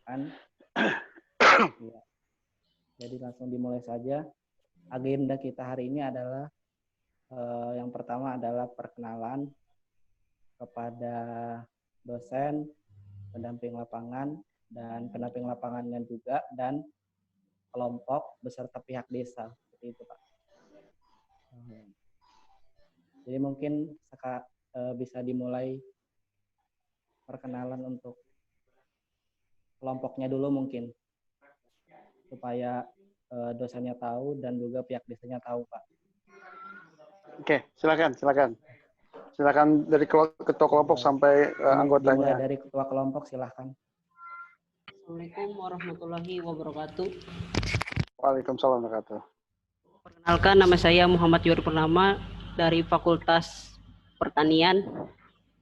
kan. Ya. Jadi langsung dimulai saja. Agenda kita hari ini adalah yang pertama adalah perkenalan kepada dosen, pendamping lapangan, dan pendamping lapangannya juga, dan kelompok beserta pihak desa. Seperti itu, Pak. Jadi mungkin bisa dimulai perkenalan untuk kelompoknya dulu mungkin, supaya dosennya tahu dan juga pihak desanya tahu, Pak. Oke, silakan. Silakan dari ketua kelompok sampai anggotanya. Dimulai dari ketua kelompok, silakan. Assalamualaikum warahmatullahi wabarakatuh. Waalaikumsalam warahmatullahi wabarakatuh. Perkenalkan, nama saya Muhammad Yuri Purnama dari Fakultas Pertanian.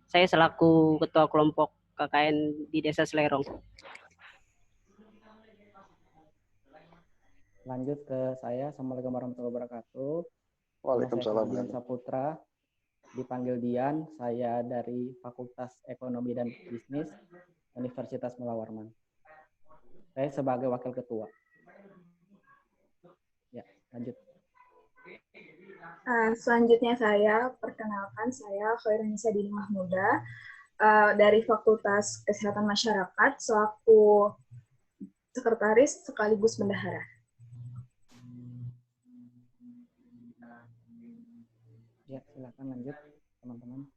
Saya selaku ketua kelompok KKN di Desa Selerong. Lanjut ke saya. Assalamualaikum warahmatullahi wabarakatuh. Waalaikumsalam. Saya Saputra, dipanggil Dian. Saya dari Fakultas Ekonomi dan Bisnis Universitas Mula Warman. Saya sebagai wakil ketua. Ya, lanjut. Selanjutnya saya perkenalkan, saya Khairunisa Dini Mahmuda dari Fakultas Kesehatan Masyarakat selaku sekretaris sekaligus bendahara. Ya, silakan lanjut teman-teman.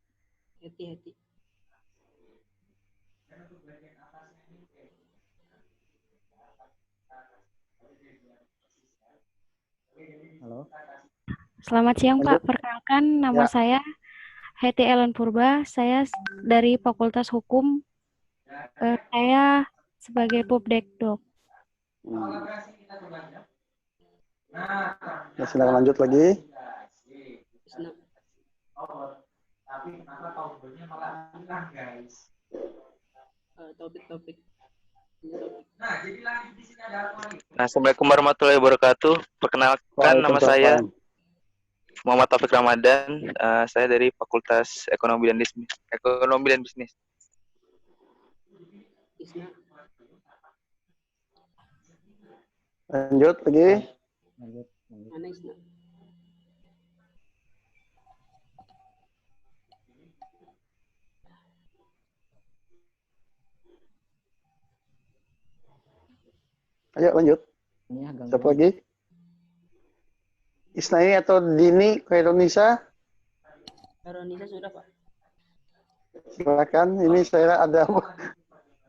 Hati-hati. Halo. Selamat siang, Pak. Perkenalkan, nama saya Heti Ellen Purba. Saya dari Fakultas Hukum. Saya sebagai Pubdekdok. Ya, silakan lanjut lagi. Topik. Assalamualaikum warahmatullahi wabarakatuh. Perkenalkan, nama saya Muhammad Taufik Ramadan. Saya dari Fakultas Ekonomi dan Bisnis. Lanjut lagi. Lanjut. Ayo lanjut. Siapa lagi? Isnai atau Dini Khairunisa? Khairunisa sudah, Pak. Silakan. Ini saya ada.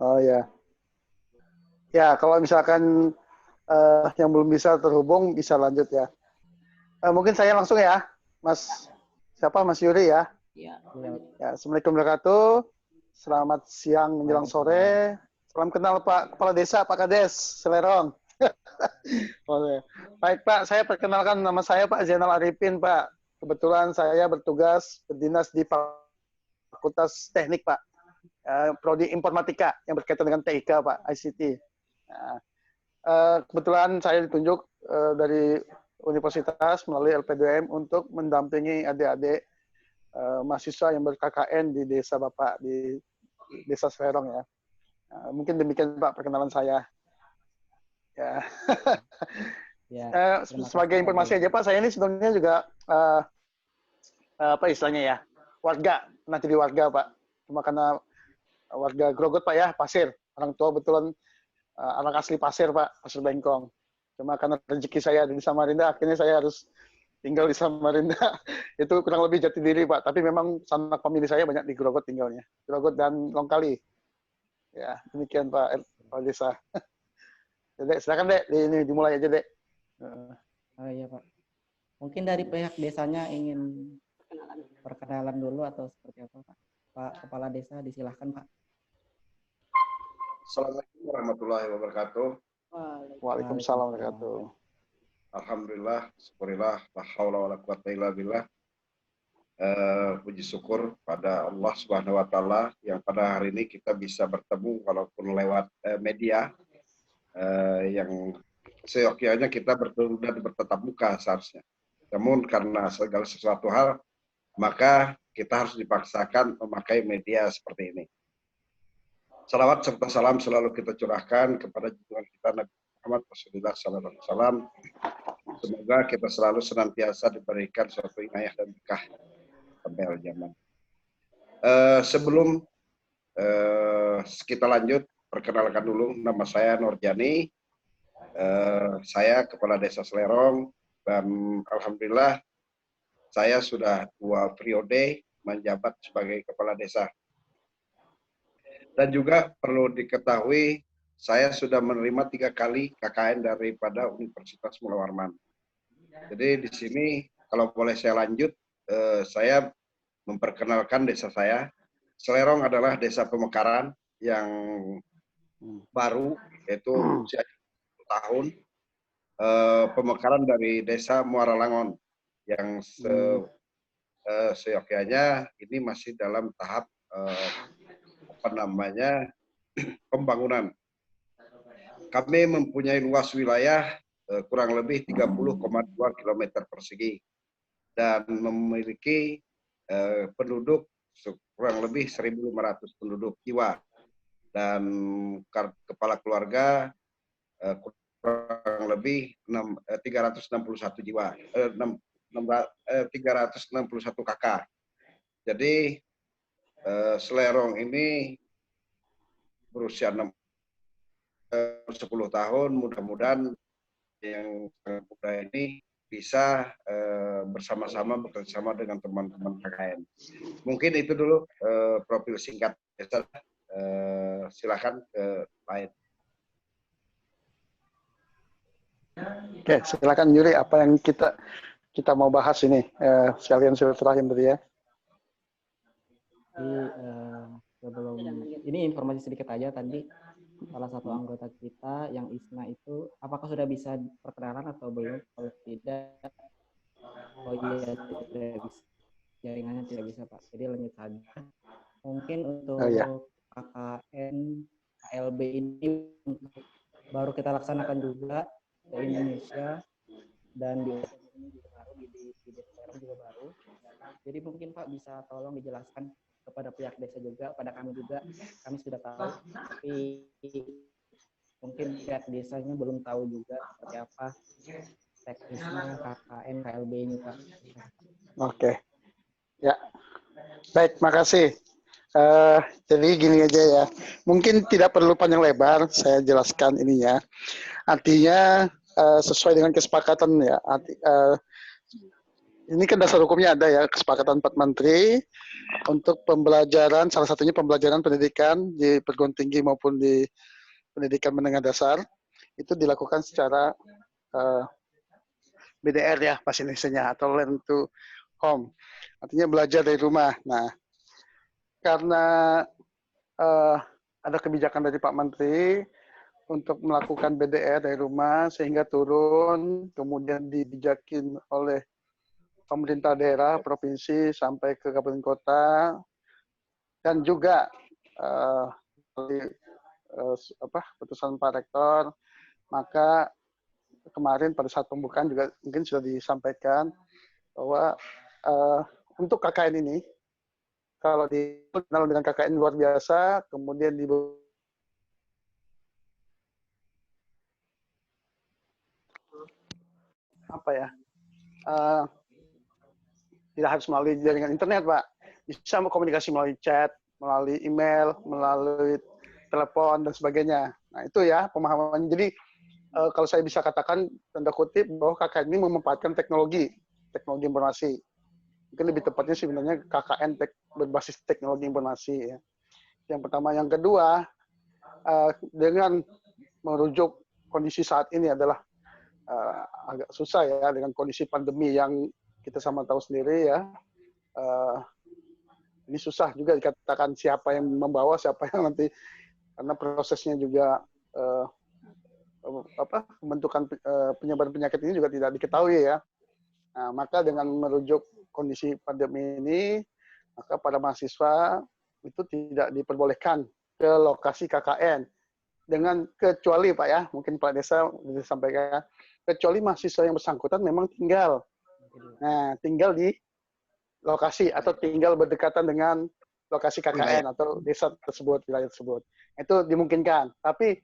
Oh ya. Ya, kalau misalkan yang belum bisa terhubung bisa lanjut ya. Mungkin saya langsung ya, Mas. Siapa? Mas Yuri ya. Ya. Ya, Assalamualaikum warahmatullahi wabarakatuh. Selamat siang menjelang sore. Salam kenal Pak Kepala Desa, Pak Kades, Selerong. Baik Pak, saya perkenalkan, nama saya Pak Zainal Arifin Pak. Kebetulan saya bertugas berdinas di Fakultas Teknik Pak. Prodi Informatika yang berkaitan dengan TIK Pak, ICT. Nah, kebetulan saya ditunjuk dari universitas melalui LPDM untuk mendampingi adik-adik mahasiswa yang ber-KKN di desa Bapak, di Desa Selerong ya. Mungkin demikian Pak perkenalan saya. Ya. Sebagai informasi aja Pak, saya ini sebenarnya juga apa istilahnya ya, warga, pernah jadi warga Pak. Cuma karena warga Grogot Pak ya, Pasir. Orang tua betulan anak asli Pasir Pak, Pasir Bengkong. Cuma karena rezeki saya di Samarinda, akhirnya saya harus tinggal di Samarinda. Itu kurang lebih jati diri Pak. Tapi memang sanak famili saya banyak di Grogot tinggalnya. Grogot dan Longkali. Ya, demikian Pak Desa. Dek, silakan Dek, ini dimulai aja Dek. Oh iya Pak. Mungkin dari pihak desanya ingin perkenalan dulu atau seperti apa Pak? Pak Kepala Desa, disilahkan Pak. Assalamualaikum warahmatullahi wabarakatuh. Waalaikumsalam warahmatullahi wabarakatuh. Alhamdulillah, syukurillah, la haula wala quwata illa billah. Puji syukur pada Allah Subhanahu wa taala yang pada hari ini kita bisa bertemu walaupun lewat media yang seyogyanya kita bertemu dan bertatap muka seharusnya. Namun karena segala sesuatu hal maka kita harus dipaksakan memakai media seperti ini. Salawat serta salam selalu kita curahkan kepada junjungan kita Nabi Muhammad Rasulullah SAW. Semoga kita selalu senantiasa diberikan suatu inayah dan berkah sampai akhir zaman. Sebelum kita lanjut, perkenalkan dulu, nama saya Nurjani. Saya Kepala Desa Selerong, dan alhamdulillah saya sudah 2 periode menjabat sebagai Kepala Desa. Dan juga perlu diketahui, saya sudah menerima 3 kali KKN daripada Universitas Mula Warman. Jadi di sini kalau boleh saya lanjut, saya memperkenalkan desa saya. Selerong adalah desa pemekaran yang baru, yaitu usia 10 tahun. Pemekaran dari desa Muara Langon yang seyogyanya ini masih dalam tahap pembangunan. Kami mempunyai luas wilayah kurang lebih 30,2 km persegi dan memiliki penduduk kurang lebih 1.500 penduduk jiwa, dan kepala keluarga kurang lebih 361 jiwa, 361 kakak. Jadi Selerong ini berusia 10 tahun, mudah-mudahan yang sangat muda ini bisa bersama-sama bekerjasama dengan teman-teman KKN. Mungkin itu dulu profil singkat. Silakan ke lain. Oke, silakan Yuri, apa yang kita mau bahas ini, sekalian silaturahim tadi ya. Sebelum ini informasi sedikit aja, tadi salah satu anggota kita yang Isna itu apakah sudah bisa perkenalan atau belum? Kalau tidak, oh iya, tidak bisa, jaringannya tidak bisa Pak, jadi lanjut saja. Mungkin untuk KKN KLB ini baru kita laksanakan juga di Indonesia, dan di ini juga baru, di desa juga baru. Jadi mungkin Pak bisa tolong dijelaskan kepada pihak desa juga, pada kami juga, kami sudah tahu, tapi mungkin pihak desanya belum tahu juga seperti apa teknisnya KKN KLB ini Pak. Oke, ya, baik, makasih. Jadi gini aja ya, mungkin tidak perlu panjang lebar saya jelaskan ininya. Artinya sesuai dengan kesepakatan ya. Ini kan dasar hukumnya ada ya, kesepakatan 4 menteri untuk pembelajaran, salah satunya pembelajaran pendidikan di perguruan tinggi maupun di pendidikan menengah dasar, itu dilakukan secara BDR ya, bahasa Indonesianya, atau learn to home, artinya belajar dari rumah. Nah, karena ada kebijakan dari Pak Menteri untuk melakukan BDR dari rumah sehingga turun, kemudian dibijakin oleh pemerintah daerah, provinsi, sampai ke kabupaten kota, dan juga putusan Pak Rektor, maka kemarin pada saat pembukaan juga mungkin sudah disampaikan bahwa untuk KKN ini, kalau dikenal dengan KKN luar biasa, kemudian tidak harus melalui jaringan internet, Pak. Bisa komunikasi melalui chat, melalui email, melalui telepon, dan sebagainya. Nah, itu ya pemahamannya. Jadi, kalau saya bisa katakan, tanda kutip, bahwa KKN ini memanfaatkan teknologi informasi. Mungkin lebih tepatnya sebenarnya KKN berbasis teknologi informasi. Ya. Yang pertama. Yang kedua, dengan merujuk kondisi saat ini adalah agak susah ya, dengan kondisi pandemi yang kita sama tahu sendiri ya. Ini susah juga dikatakan siapa yang membawa, siapa yang nanti, karena prosesnya juga pembentukan penyebaran penyakit ini juga tidak diketahui ya. Nah, maka dengan merujuk kondisi pandemi ini, maka para mahasiswa itu tidak diperbolehkan ke lokasi KKN, dengan kecuali Pak ya, mungkin Pak Desa disampaikan, kecuali mahasiswa yang bersangkutan memang tinggal di lokasi atau tinggal berdekatan dengan lokasi KKN atau desa tersebut, wilayah tersebut. Itu dimungkinkan. Tapi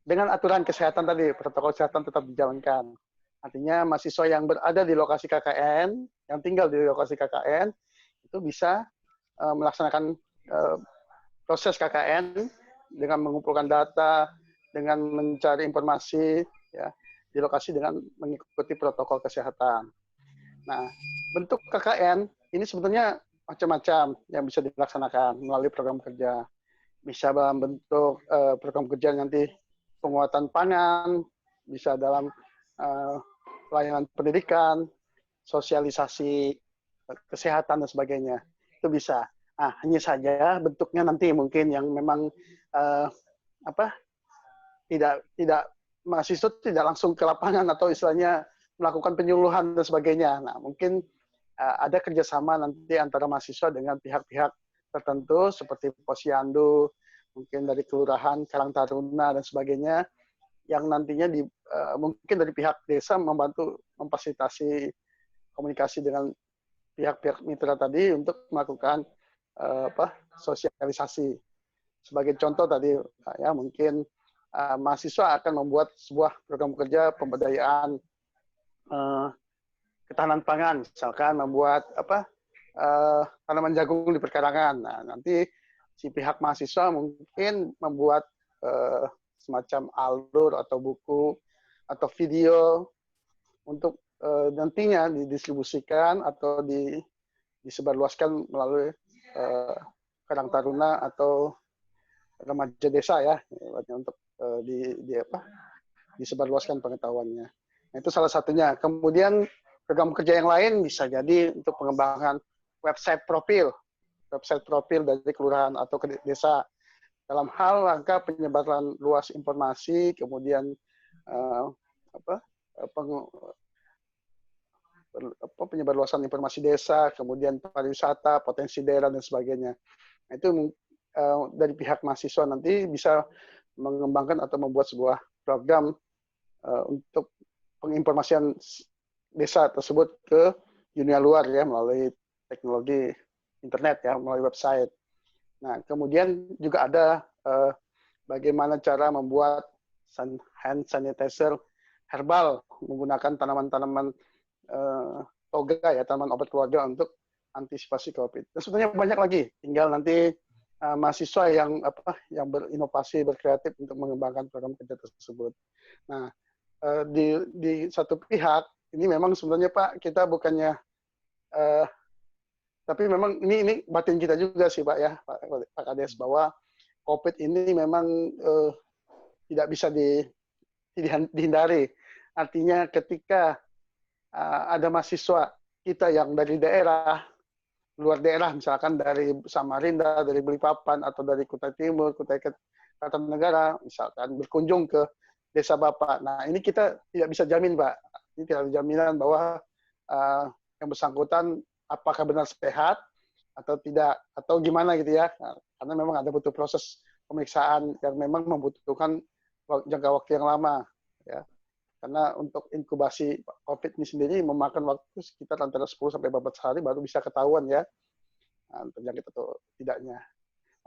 dengan aturan kesehatan tadi, protokol kesehatan tetap dijalankan. Artinya mahasiswa yang berada di lokasi KKN, yang tinggal di lokasi KKN, itu bisa melaksanakan proses KKN dengan mengumpulkan data, dengan mencari informasi ya di lokasi dengan mengikuti protokol kesehatan. Nah, bentuk KKN ini sebetulnya macam-macam yang bisa dilaksanakan melalui program kerja. Bisa dalam bentuk program kerja nanti penguatan pangan, bisa dalam pelayanan pendidikan, sosialisasi kesehatan dan sebagainya. Itu bisa. Nah, hanya saja bentuknya nanti mungkin yang memang tidak mahasiswa tidak langsung ke lapangan atau istilahnya melakukan penyuluhan dan sebagainya. Nah, mungkin ada kerjasama nanti antara mahasiswa dengan pihak-pihak tertentu seperti Posyandu, mungkin dari Kelurahan Karang Taruna dan sebagainya, yang nantinya mungkin dari pihak desa membantu memfasilitasi komunikasi dengan pihak-pihak mitra tadi untuk melakukan sosialisasi. Sebagai contoh tadi, ya mungkin mahasiswa akan membuat sebuah program kerja pemberdayaan ketahanan pangan, misalkan membuat tanaman jagung di perkarangan. Nah, nanti si pihak mahasiswa mungkin membuat semacam alur atau buku atau video untuk nantinya didistribusikan atau disebarluaskan melalui Karang Taruna atau remaja desa ya, untuk disebarluaskan pengetahuannya. Nah, itu salah satunya. Kemudian program kerja yang lain bisa jadi untuk pengembangan website profil dari kelurahan atau ke desa dalam hal rangka penyebaran luas informasi, kemudian penyebar luasan informasi desa, kemudian pariwisata, potensi daerah dan sebagainya. Nah, itu dari pihak mahasiswa nanti bisa mengembangkan atau membuat sebuah program untuk penginformasian desa tersebut ke dunia luar ya melalui teknologi internet ya, melalui website. Nah, kemudian juga ada bagaimana cara membuat hand sanitizer herbal menggunakan tanaman-tanaman toga ya, tanaman obat keluarga untuk antisipasi COVID. Dan sebenarnya banyak lagi, tinggal nanti mahasiswa yang berinovasi, berkreatif untuk mengembangkan program kerja tersebut. Nah, di satu pihak ini memang sebenarnya Pak, kita bukannya tapi memang ini batin kita juga sih Pak ya, Pak Kades, bahwa COVID ini memang tidak bisa dihindari. Artinya ketika ada mahasiswa kita yang dari daerah, luar daerah, misalkan dari Samarinda, dari Balikpapan, atau dari Kutai Timur, Kutai Kartanegara, misalkan berkunjung ke desa Bapak. Nah, ini kita tidak bisa jamin, Pak. Ini tidak ada jaminan bahwa yang bersangkutan apakah benar sehat atau tidak, atau gimana gitu ya. Nah, karena memang ada butuh proses pemeriksaan yang memang membutuhkan jangka waktu yang lama. Ya. Karena untuk inkubasi COVID ini sendiri memakan waktu sekitar antara 10 sampai 14 hari baru bisa ketahuan ya, terjangkit atau tidaknya.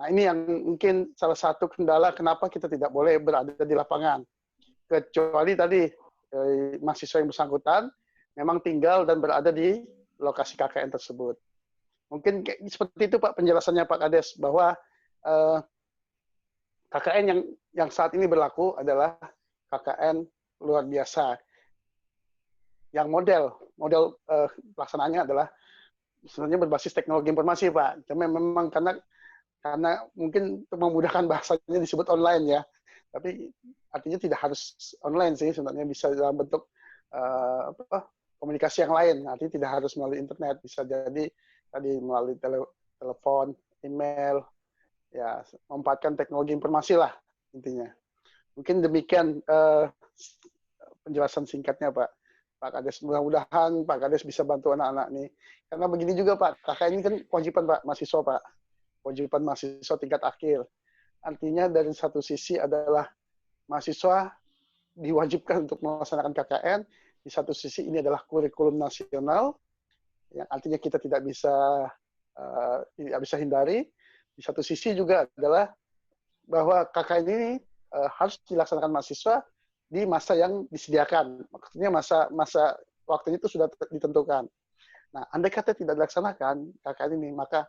Nah, ini yang mungkin salah satu kendala kenapa kita tidak boleh berada di lapangan. Kecuali tadi mahasiswa yang bersangkutan memang tinggal dan berada di lokasi KKN tersebut. Mungkin seperti itu Pak penjelasannya Pak Kades, bahwa KKN yang saat ini berlaku adalah KKN luar biasa. Yang model pelaksanaannya adalah sebenarnya berbasis teknologi informasi Pak. Cuma memang karena mungkin untuk memudahkan bahasanya disebut online ya. Tapi artinya tidak harus online sih, sebenarnya bisa dalam bentuk komunikasi yang lain. Artinya tidak harus melalui internet, bisa jadi tadi melalui telepon, email, ya memanfaatkan teknologi informasi lah intinya. Mungkin demikian penjelasan singkatnya Pak Kades. Mudah-mudahan Pak Kades bisa bantu anak-anak nih. Karena begini juga Pak, KKN ini kan kewajiban Pak mahasiswa Pak, kewajiban mahasiswa tingkat akhir. Artinya dari satu sisi adalah mahasiswa diwajibkan untuk melaksanakan KKN, di satu sisi ini adalah kurikulum nasional, yang artinya kita tidak bisa hindari. di satu sisi juga adalah bahwa KKN ini harus dilaksanakan mahasiswa di masa yang disediakan. Maksudnya masa waktunya itu sudah ditentukan. Nah, andai kata tidak dilaksanakan KKN ini, maka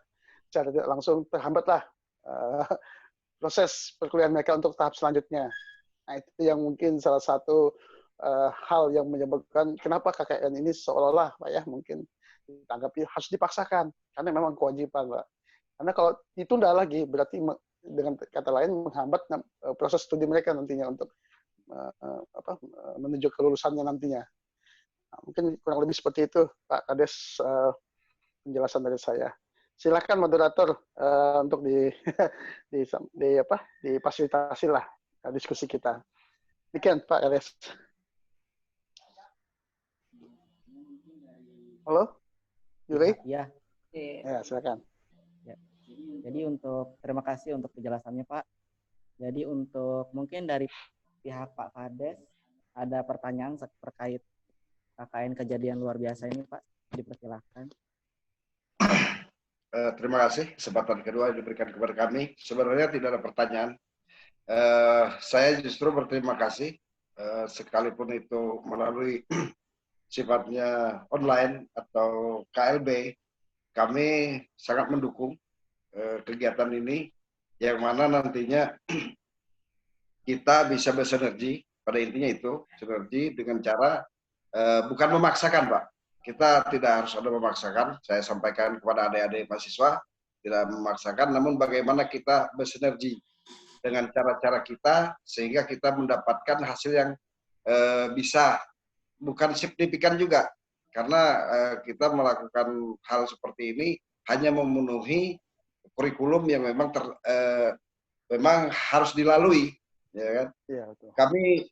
secara tidak langsung terhambatlah proses perkuliahan mereka untuk tahap selanjutnya. Nah, itu yang mungkin salah satu hal yang menyebabkan kenapa KKN ini seolah-olah Pak ya mungkin ditanggapi harus dipaksakan karena memang kewajiban Pak. Karena kalau ditunda lagi berarti dengan kata lain menghambat proses studi mereka nantinya untuk menuju kelulusannya nantinya. Nah, mungkin kurang lebih seperti itu Pak Kades penjelasan dari saya. Silakan moderator untuk difasilitasi lah diskusi kita. Demikian Pak Kades. Halo, Yuri? Iya. Ya, silakan. Ya. Jadi terima kasih untuk penjelasannya Pak. Jadi untuk mungkin dari pihak Pak Kades ada pertanyaan terkait KKN kejadian luar biasa ini Pak, dipersilakan. Terima kasih kesempatan kedua yang diberikan kepada kami. Sebenarnya tidak ada pertanyaan. Saya justru berterima kasih sekalipun itu melalui sifatnya online atau KLB, kami sangat mendukung kegiatan ini yang mana nantinya kita bisa bersinergi, pada intinya itu sinergi dengan cara bukan memaksakan Pak, kita tidak harus ada memaksakan, saya sampaikan kepada adik-adik mahasiswa, tidak memaksakan, namun bagaimana kita bersinergi dengan cara-cara kita sehingga kita mendapatkan hasil yang bisa bukan signifikan juga, karena kita melakukan hal seperti ini hanya memenuhi kurikulum yang memang memang harus dilalui, ya kan? Iya, betul. Kami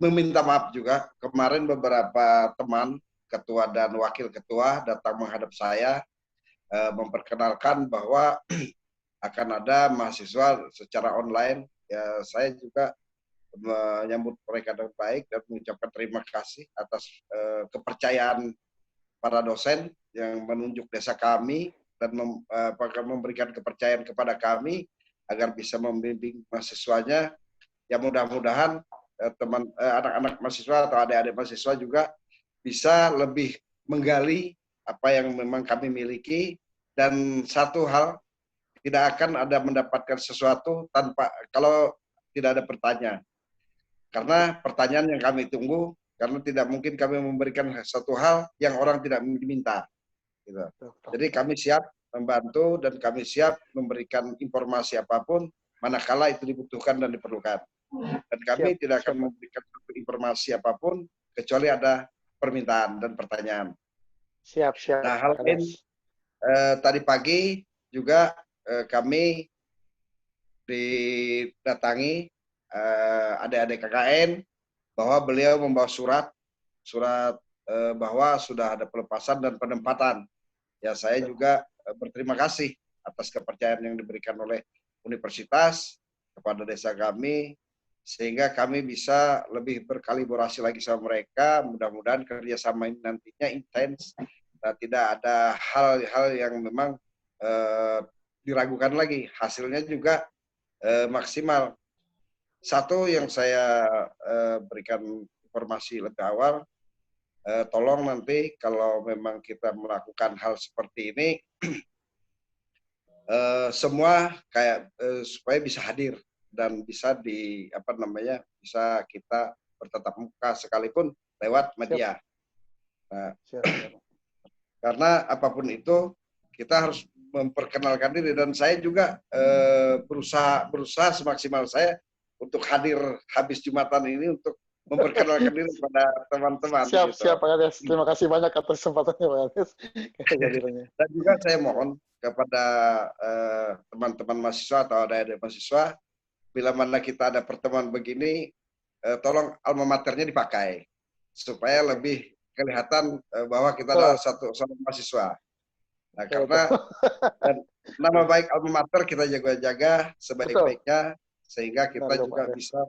meminta maaf juga kemarin beberapa teman ketua dan wakil ketua datang menghadap saya memperkenalkan bahwa akan ada mahasiswa secara online. Ya, saya juga menyambut mereka dengan baik dan mengucapkan terima kasih atas kepercayaan para dosen yang menunjuk desa kami dan memberikan kepercayaan kepada kami agar bisa membimbing mahasiswanya. Ya mudah-mudahan anak-anak mahasiswa atau adik-adik mahasiswa juga bisa lebih menggali apa yang memang kami miliki, dan satu hal, tidak akan ada mendapatkan sesuatu tanpa kalau tidak ada pertanyaan. Karena pertanyaan yang kami tunggu, karena tidak mungkin kami memberikan satu hal yang orang tidak diminta. Gitu. Jadi kami siap membantu dan kami siap memberikan informasi apapun manakala itu dibutuhkan dan diperlukan. Dan kami tidak akan memberikan informasi apapun kecuali ada permintaan dan pertanyaan. Siap. Nah, hal lain tadi pagi juga kami didatangi adik-adik KKN bahwa beliau membawa surat bahwa sudah ada pelepasan dan penempatan. Ya, saya juga berterima kasih atas kepercayaan yang diberikan oleh universitas kepada desa kami, sehingga kami bisa lebih berkolaborasi lagi sama mereka. Mudah-mudahan kerjasama ini nantinya intens dan tidak ada hal-hal yang memang diragukan lagi. Hasilnya juga maksimal. Satu yang saya berikan informasi lebih awal, tolong nanti kalau memang kita melakukan hal seperti ini, semua kayak supaya bisa hadir dan bisa bisa kita bertatap muka sekalipun lewat media. Nah, karena apapun itu kita harus memperkenalkan diri, dan saya juga berusaha semaksimal saya untuk hadir habis Jumatan ini untuk memperkenalkan diri kepada teman-teman. Siap Pak Kades. Terima kasih banyak atas kesempatannya Pak Kades. Dan juga saya mohon kepada teman-teman mahasiswa atau adik-adik mahasiswa, bila mana kita ada pertemuan begini, tolong alma maternya dipakai supaya lebih kelihatan bahwa kita adalah satu mahasiswa. Nah, karena nama baik alma mater kita jaga sebaik-baiknya, sehingga kita juga bisa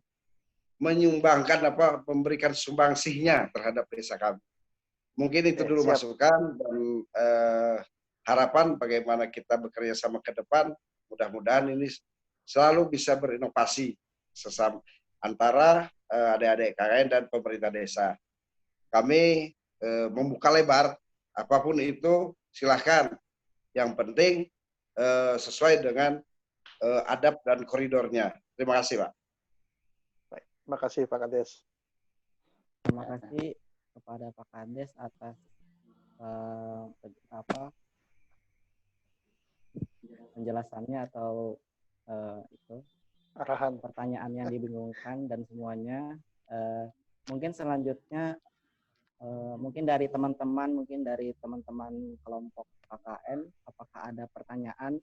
menyumbangkan memberikan sumbangsihnya terhadap desa kami. Mungkin itu dulu masukan, dan harapan bagaimana kita bekerja sama ke depan, mudah-mudahan ini selalu bisa berinovasi sesama antara adik-adik KKN dan pemerintah desa. Kami membuka lebar, apapun itu silahkan. Yang penting sesuai dengan adab dan koridornya. Terima kasih, Pak. Baik, terima kasih Pak Kades. Terima kasih kepada Pak Kades atas penjelasannya atau itu Arahan. pertanyaan yang dibingungkan dan semuanya. Mungkin selanjutnya mungkin dari teman-teman kelompok KKN, apakah ada pertanyaan?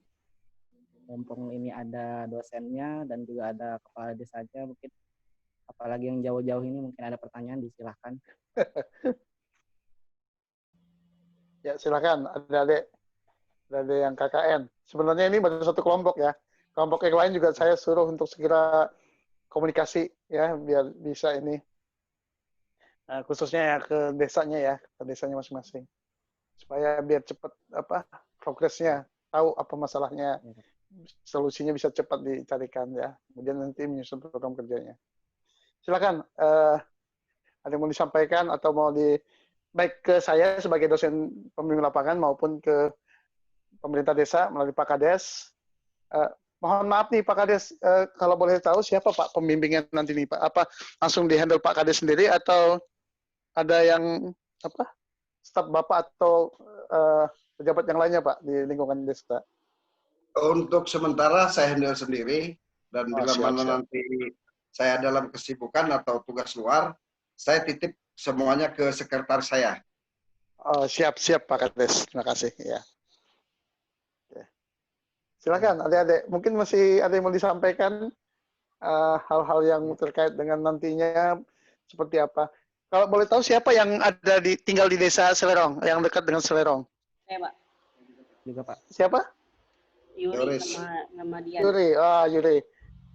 Mumpung ini ada dosennya dan juga ada kepala desanya, mungkin apalagi yang jauh-jauh ini mungkin ada pertanyaan, disilahkan. Ya silakan, ada yang KKN. Sebenarnya ini baru satu kelompok ya. Kelompok yang lain juga saya suruh untuk segera komunikasi ya, biar bisa ini khususnya ya ke desanya masing-masing, supaya biar cepat progresnya, tahu apa masalahnya, solusinya bisa cepat dicarikan ya. Kemudian nanti menyusun program kerjanya. Silakan, ada yang mau disampaikan atau mau baik ke saya sebagai dosen pembimbing lapangan maupun ke pemerintah desa melalui Pak Kades. Mohon maaf nih Pak Kades, kalau boleh tahu siapa Pak pembimbingnya nanti nih Pak? Apa langsung dihandle Pak Kades sendiri atau ada yang staf Bapak atau pejabat yang lainnya Pak di lingkungan desa? Untuk sementara saya handle sendiri, dan bila mana nanti saya dalam kesibukan atau tugas luar, saya titip semuanya ke sekretaris saya. Oh, siap Pak Kades, terima kasih ya. Silakan adik-adik, mungkin masih ada yang mau disampaikan hal-hal yang terkait dengan nantinya seperti apa. Kalau boleh tahu siapa yang tinggal di desa Selerong, yang dekat dengan Selerong? Saya, Pak. Juga Pak. Siapa? Yuri sama Dian.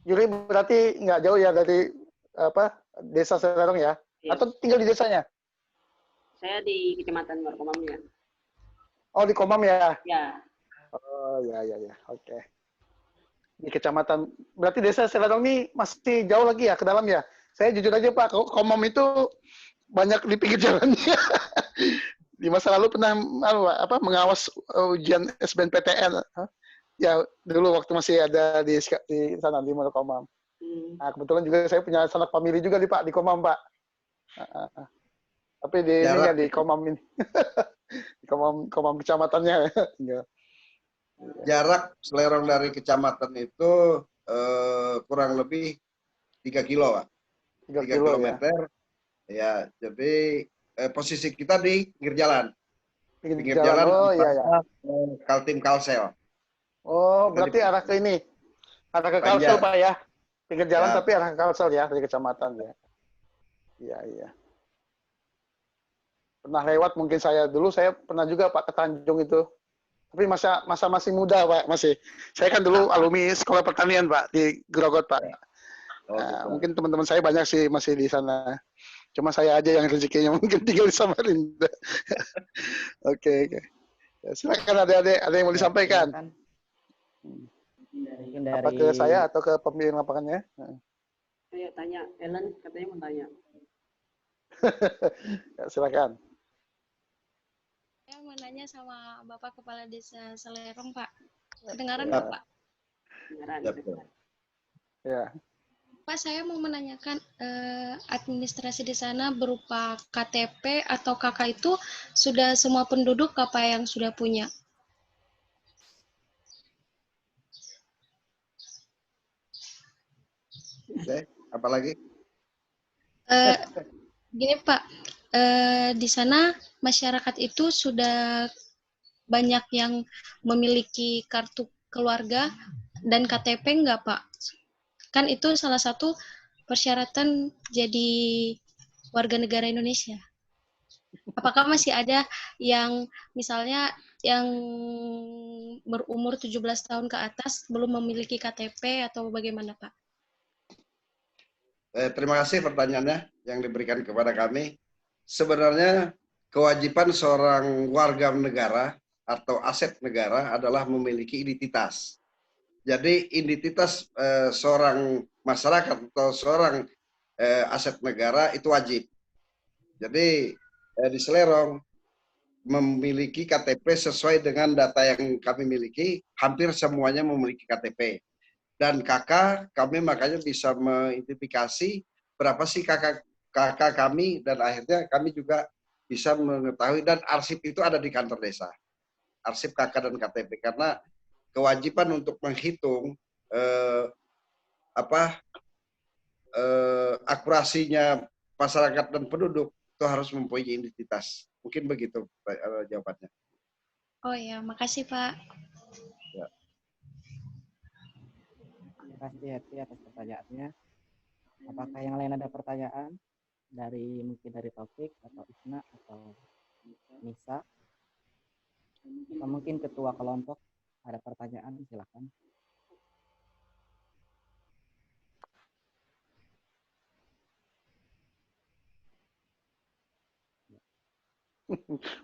Yuri berarti nggak jauh ya dari desa Selerong ya? Iya. Atau tinggal di desanya? Saya di Kecamatan Komamnya. Oh, di Komam ya? Ya. Oh, ya. Oke. Di kecamatan, berarti desa Selerong ini masih jauh lagi ya ke dalam ya? Saya jujur aja Pak, Komam itu banyak di pinggir jalannya. Di masa lalu pernah mengawas ujian SBMPTN. Ya, dulu waktu masih ada di sana di Komam. Nah, kebetulan juga saya punya sanak famili juga Pak di Komam, Pak. Tapi di Komam ini. Di Komam kecamatannya. Jarak Selerong dari kecamatan itu kurang lebih 3 kilo, Pak. 3 kilometer. Ya, jadi posisi kita di pinggir jalan. Pinggir jalan oh iya. Kaltim Kalsel. Oh, berarti arah ke ini. Arah ke Kalsel, Pak ya. Pinggir jalan ya. Tapi arah ke Kalsel ya, dari kecamatan ya. Iya. Pernah lewat mungkin dulu saya pernah juga Pak ke Tanjung itu. Tapi masa masih muda Pak, masih. Saya kan dulu alumni Sekolah Pertanian Pak di Grogot Pak. Mungkin teman-teman saya banyak sih masih di sana. Cuma saya aja yang rezekinya mungkin tinggal di Samarinda. Oke. Ya, silakan ada yang mau disampaikan. Apa ke saya atau ke pembimbing lapangannya? Saya tanya, Ellen katanya mau tanya. Ya, silakan. Saya mau nanya sama Bapak Kepala Desa Selerong, Pak. Kedengaran nggak, Pak? Kedengaran. Ya. Pak, saya mau menanyakan administrasi di sana berupa KTP atau KK itu sudah semua penduduk apa yang sudah punya? Oke, apa lagi? Gini Pak, di sana masyarakat itu sudah banyak yang memiliki kartu keluarga dan KTP enggak Pak? Kan itu salah satu persyaratan jadi warga negara Indonesia. Apakah masih ada yang misalnya yang berumur 17 tahun ke atas belum memiliki KTP atau bagaimana Pak? Terima kasih pertanyaannya yang diberikan kepada kami. Sebenarnya kewajiban seorang warga negara atau aset negara adalah memiliki identitas. Jadi identitas seorang masyarakat atau seorang aset negara itu wajib. Jadi di Selerong memiliki KTP sesuai dengan data yang kami miliki, hampir semuanya memiliki KTP. Dan kakak kami makanya bisa mengidentifikasi berapa sih kakak kami, dan akhirnya kami juga bisa mengetahui, dan arsip itu ada di kantor desa. Arsip kakak dan KTP, karena kewajiban untuk menghitung akurasinya masyarakat dan penduduk itu harus mempunyai identitas. Mungkin begitu jawabannya. Oh ya, makasih Pak. Ya. Terima kasih Heti atas pertanyaannya. Apakah yang lain ada pertanyaan mungkin dari Taufik atau Isna atau Nisa? Atau mungkin ketua kelompok ada pertanyaan, silakan.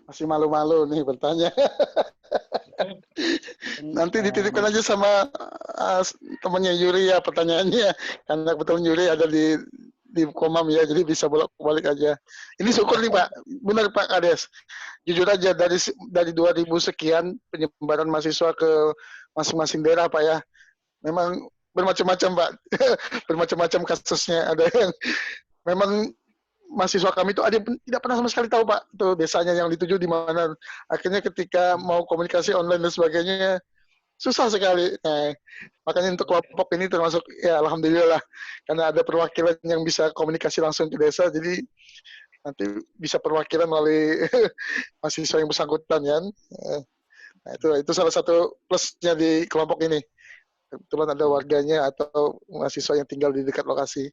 Masih malu-malu nih bertanya. Nanti dititipkan aja sama temannya Yuri ya pertanyaannya, karena kebetulan Yuri ada di Komam ya, jadi bisa bolak-balik aja. Ini syukur nih Pak, benar Pak Kades. Jujur aja dari 2000 sekian penyebaran mahasiswa ke masing-masing daerah Pak ya, memang bermacam-macam Pak, bermacam-macam kasusnya. Ada yang memang mahasiswa kami itu ada yang tidak pernah sama sekali tahu Pak, itu desanya yang dituju di mana. Akhirnya ketika mau komunikasi online dan sebagainya, susah sekali. Nah, makanya untuk kelompok ini termasuk, ya alhamdulillah lah, karena ada perwakilan yang bisa komunikasi langsung ke desa, jadi nanti bisa perwakilan melalui mahasiswa yang bersangkutan ya. Nah, itu salah satu plusnya di kelompok ini. Kebetulan ada warganya atau mahasiswa yang tinggal di dekat lokasi.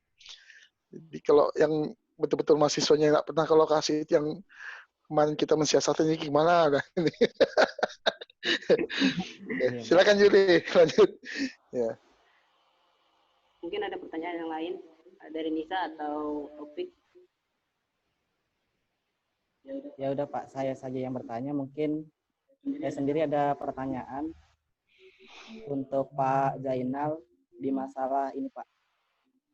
Jadi kalau yang betul-betul mahasiswanya nggak pernah ke lokasi, itu yang kemarin kita mensiasati ini gimana? Nah, ini. Silakan Yuri, lanjut. Ya. Mungkin ada pertanyaan yang lain dari Nisa atau Taufik? Ya udah Pak, saya saja yang bertanya. Mungkin saya sendiri ada pertanyaan untuk Pak Zainal di masalah ini Pak,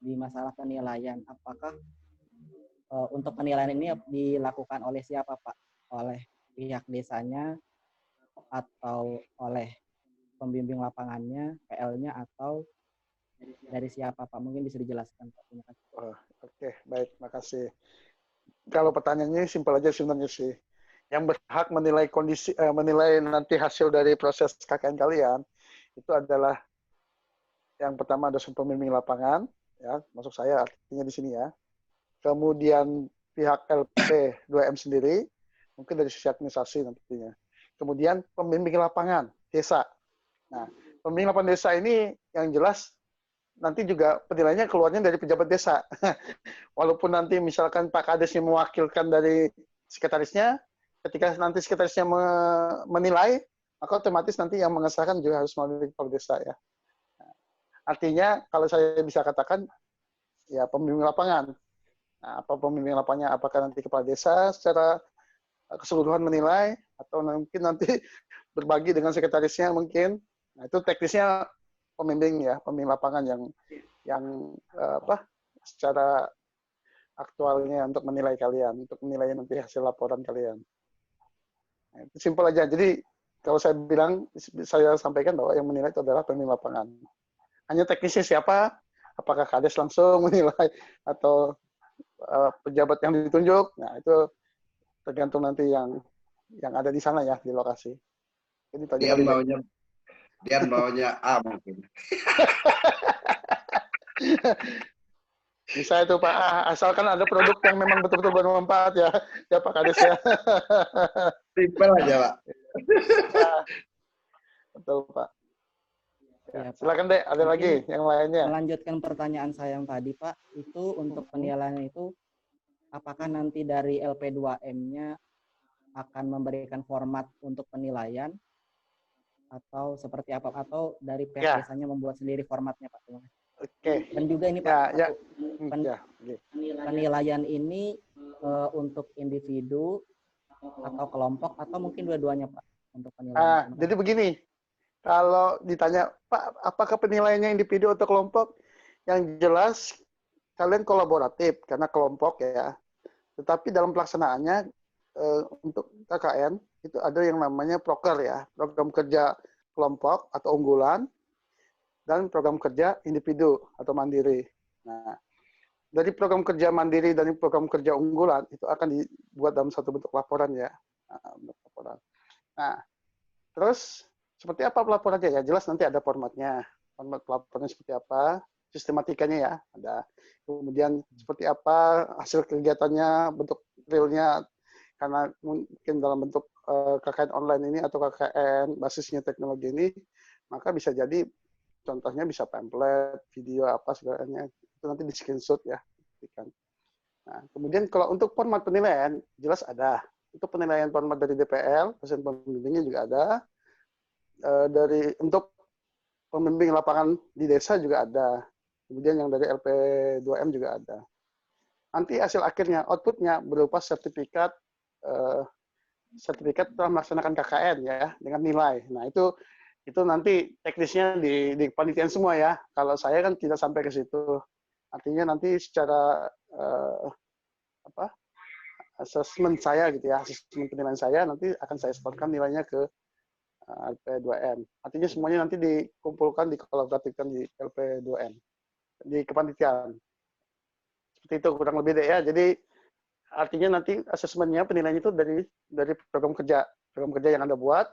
di masalah penilaian. Apakah untuk penilaian ini dilakukan oleh siapa Pak? Oleh pihak desanya atau oleh pembimbing lapangannya, PL-nya, atau dari siapa Pak? Mungkin bisa dijelaskan Pak. Terima kasih. Oke, baik, makasih. Kalau pertanyaannya simpel aja sebenarnya sih. Yang berhak menilai menilai nanti hasil dari proses KKN kalian itu adalah yang pertama dosen pembimbing lapangan, ya, masuk saya artinya di sini ya. Kemudian pihak LP 2M sendiri, mungkin dari sisi administrasi nantinya. Kemudian pembimbing lapangan desa. Nah, pembimbing lapangan desa ini yang jelas nanti juga penilaiannya keluarnya dari pejabat desa. Walaupun nanti misalkan Pak Kadesnya mewakilkan dari sekretarisnya, ketika nanti sekretarisnya menilai, maka otomatis nanti yang mengesahkan juga harus melalui kepala desa ya. Artinya kalau saya bisa katakan ya pembimbing lapangan. Nah, apa pembimbing lapangannya? Apakah nanti kepala desa secara keseluruhan menilai, atau mungkin nanti berbagi dengan sekretarisnya mungkin. Nah, itu teknisnya pembimbing ya, pembimbing lapangan yang secara aktualnya untuk menilai kalian, untuk menilai nanti hasil laporan kalian. Nah, itu simpel aja. Jadi kalau saya sampaikan bahwa yang menilai itu adalah pembimbing lapangan. Hanya teknisnya siapa? Apakah Kades langsung menilai atau pejabat yang ditunjuk? Nah, itu tergantung nanti yang ada di sana ya, di lokasi. Jadi dia maunya A mungkin. Bisa itu Pak, asalkan ada produk yang memang betul-betul bermanfaat ya, ya Pak Kades ya. Simpel aja Pak. Betul Pak. Ya, silakan deh, ada lagi yang lainnya. Melanjutkan pertanyaan saya yang tadi Pak, itu untuk penilaian itu, apakah nanti dari LP2M-nya akan memberikan format untuk penilaian, atau seperti apa, atau dari pihak desanya membuat sendiri formatnya Pak? Oke. Dan juga ini Pak, okay. Penilaian ini untuk individu atau kelompok atau mungkin dua-duanya Pak? untuk penilaian. Jadi begini, kalau ditanya, Pak, apakah penilaiannya individu atau kelompok? Yang jelas kalian kolaboratif karena kelompok ya. Tetapi dalam pelaksanaannya untuk KKN itu ada yang namanya proker ya, program kerja kelompok atau unggulan, dan program kerja individu atau mandiri. Nah, dari program kerja mandiri dan program kerja unggulan itu akan dibuat dalam satu bentuk laporan ya. Nah, terus seperti apa pelaporannya ya? Jelas nanti ada formatnya. Format pelaporannya seperti apa? Sistematikanya ya. Ada. Kemudian seperti apa hasil kegiatannya, bentuk realnya, karena mungkin dalam bentuk KKN online ini atau KKN basisnya teknologi ini, maka bisa jadi contohnya bisa pamflet, video apa segalanya. Itu nanti di screenshot ya. Nah, kemudian kalau untuk format penilaian, jelas ada. Itu penilaian format dari DPL, dosen pembimbingnya juga ada. Untuk pembimbing lapangan di desa juga ada. Kemudian yang dari LP2M juga ada. Nanti hasil akhirnya, outputnya berupa sertifikat telah melaksanakan KKN ya, dengan nilai. Nah, itu nanti teknisnya di kepanitiaan semua ya. Kalau saya kan tidak sampai ke situ. Artinya nanti secara asesmen saya gitu ya, asesmen penilaian saya nanti akan saya setorkan nilainya ke LP2M. Artinya semuanya nanti dikumpulkan, dikolaborasikan di LP2M, di kepanitiaan. Seperti itu kurang lebih deh ya. Jadi artinya nanti asesmennya, penilaiannya itu dari program kerja yang Anda buat,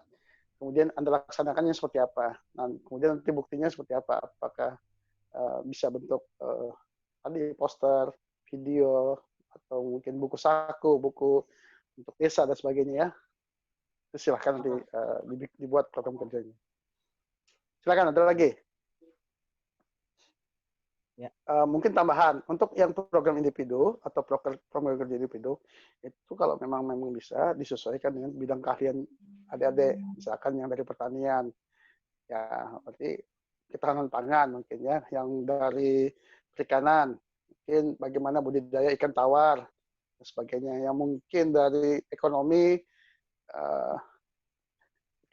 kemudian Anda laksanakannya seperti apa. Nah, kemudian nanti buktinya seperti apa. Apakah bisa bentuk tadi poster, video, atau mungkin buku saku, buku untuk desa dan sebagainya ya. Itu silahkan nanti dibuat program kerjanya. Silakan, ada lagi? Ya. Mungkin tambahan untuk yang program individu atau program kerja individu itu kalau memang bisa disesuaikan dengan bidang keahlian adik-adik, misalkan yang dari pertanian, ya berarti ketahanan pangan mungkin ya, yang dari perikanan, mungkin bagaimana budidaya ikan tawar dan sebagainya, yang mungkin dari ekonomi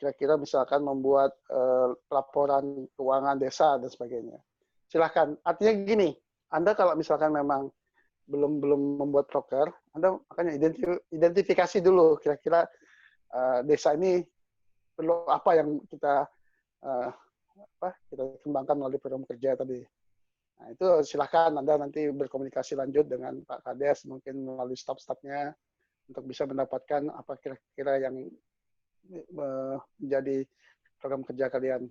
kira-kira misalkan membuat laporan keuangan desa dan sebagainya. Silahkan. Artinya gini, Anda kalau misalkan memang belum membuat proker, Anda makanya identifikasi dulu kira-kira desa ini perlu apa yang kita kembangkan melalui program kerja tadi. Nah, itu silahkan Anda nanti berkomunikasi lanjut dengan Pak Kades, mungkin melalui staf-stafnya, untuk bisa mendapatkan apa kira-kira yang menjadi program kerja kalian.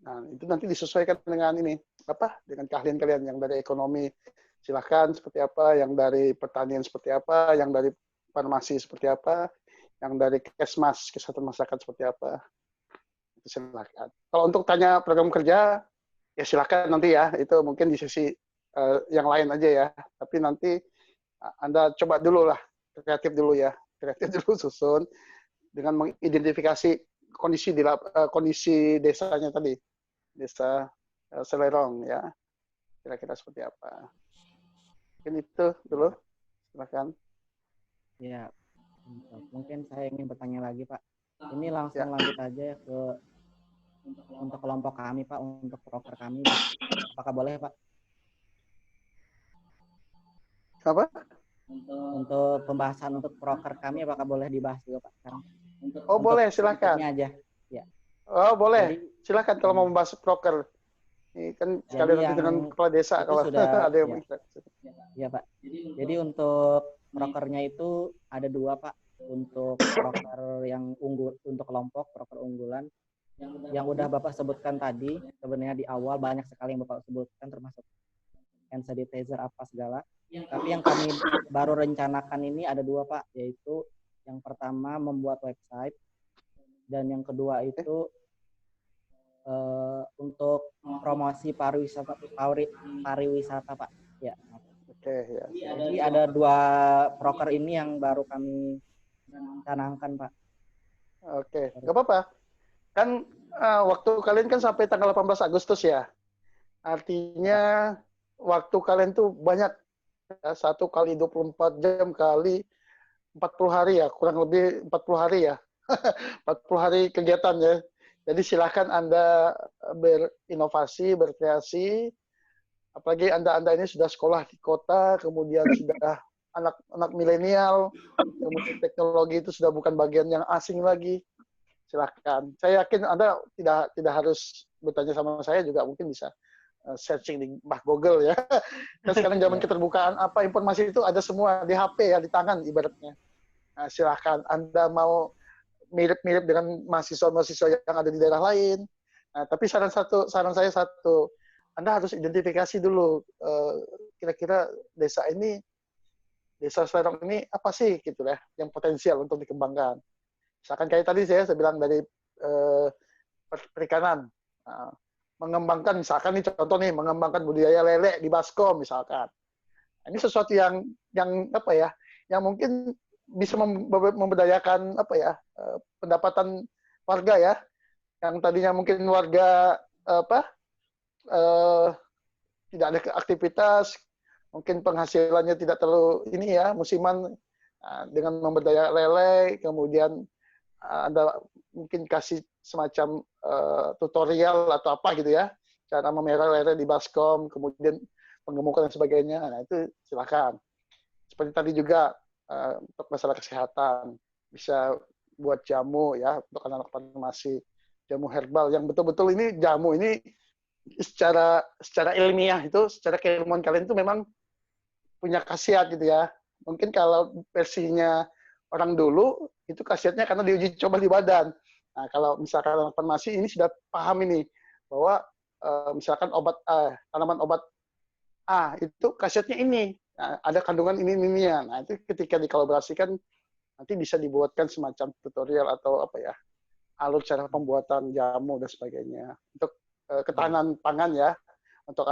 Nah, itu nanti disesuaikan dengan dengan keahlian kalian. Yang dari ekonomi silahkan seperti apa, yang dari pertanian seperti apa, yang dari farmasi seperti apa, yang dari Kesmas, kesehatan masyarakat seperti apa. Itu silahkan. Kalau untuk tanya program kerja, ya silakan nanti ya, itu mungkin di sesi yang lain aja ya. Tapi nanti Anda coba dulu lah, kreatif dulu susun dengan mengidentifikasi kondisi desanya tadi, desa Selerong ya, kira-kira seperti apa. Mungkin itu dulu, silakan. Ya, mungkin saya ingin bertanya lagi Pak. Ini langsung lanjut aja ke untuk kelompok kami Pak, untuk proker kami, apakah boleh Pak? Apa? Untuk pembahasan untuk proker kami, apakah boleh dibahas juga Pak sekarang? Oh untuk boleh, silakan. Aja. Ya. Oh boleh, silakan kalau mau membahas proker. Ini kan sekali nanti dengan kepala desa kalau sudah, ada yang ya Pak. Jadi untuk prokernya itu ada dua Pak. Untuk proker yang untuk kelompok, proker unggulan. Yang udah Bapak sebutkan tadi, sebenarnya di awal banyak sekali yang Bapak sebutkan, termasuk hand sanitizer apa segala. Tapi yang kami baru rencanakan ini ada dua Pak, yaitu yang pertama membuat website, dan yang kedua itu untuk promosi pariwisata Pak. Ya. Oke, ya. Jadi ada dua proker ini yang baru kami canangkan Pak. Oke, nggak apa-apa. Kan waktu kalian kan sampai tanggal 18 Agustus ya. Artinya waktu kalian tuh banyak. 1 kali 24 jam kali 40 hari ya, kurang lebih 40 hari ya. 40 hari kegiatan ya. Jadi silahkan Anda berinovasi, berkreasi. Apalagi Anda ini sudah sekolah di kota, kemudian sudah anak milenial, kemudian teknologi itu sudah bukan bagian yang asing lagi. Silahkan. Saya yakin Anda tidak harus bertanya sama saya, juga mungkin bisa searching di Google ya. Dan sekarang zaman keterbukaan, apa informasi itu ada semua di HP ya, di tangan ibaratnya. Nah, silahkan Anda mau mirip-mirip dengan mahasiswa-mahasiswa yang ada di daerah lain. Nah, tapi saran saya satu, Anda harus identifikasi dulu kira-kira desa Slerong ini apa sih gitu ya, yang potensial untuk dikembangkan. Misalkan kayak tadi saya bilang dari perikanan, mengembangkan misalkan nih contoh nih, mengembangkan budidaya lele di Baskom misalkan. Ini sesuatu yang apa ya, yang mungkin bisa memberdayakan apa ya, pendapatan warga ya, yang tadinya mungkin warga tidak ada aktivitas, mungkin penghasilannya tidak terlalu ini ya, musiman, dengan memberdaya lele, kemudian Anda mungkin kasih semacam tutorial atau apa gitu ya, cara memelihara lele di Baskom, kemudian pengemukan dan sebagainya. Nah, itu silakan. Seperti tadi juga untuk masalah kesehatan, bisa buat jamu ya untuk anak-anak farmasi, jamu herbal yang betul-betul ini jamu ini secara ilmiah itu, secara keilmuan kalian itu memang punya khasiat gitu ya. Mungkin kalau versinya orang dulu itu khasiatnya karena diuji coba di badan. Nah, kalau misalkan anak farmasi ini sudah paham ini bahwa misalkan tanaman obat A itu khasiatnya ini, nah, ada kandungan ini. Nah, itu ketika dikolaborasikan nanti bisa dibuatkan semacam tutorial atau apa ya, alur cara pembuatan jamu dan sebagainya untuk ketahanan pangan ya, untuk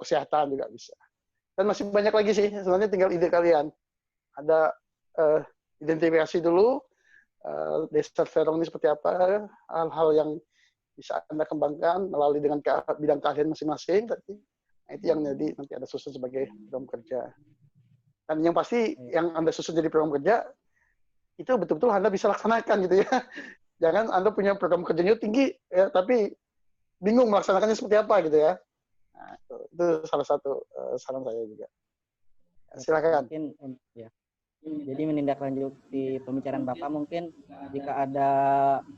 kesehatan juga bisa. Dan masih banyak lagi sih, sebenarnya tinggal ide kalian. Ada identifikasi dulu desa Slerong ini seperti apa, hal-hal yang bisa Anda kembangkan melalui dengan bidang keahlian masing-masing. Nah, itu yang jadi nanti Anda susun sebagai program kerja. Dan yang pasti yang Anda susun jadi program kerja itu betul-betul Anda bisa laksanakan gitu ya. Jangan Anda punya program kerjanya tinggi ya, tapi bingung melaksanakannya seperti apa gitu ya. Nah, itu salah satu saran saya juga. Silakan. Mungkin ya. Jadi menindaklanjuti pembicaraan Bapak, mungkin jika ada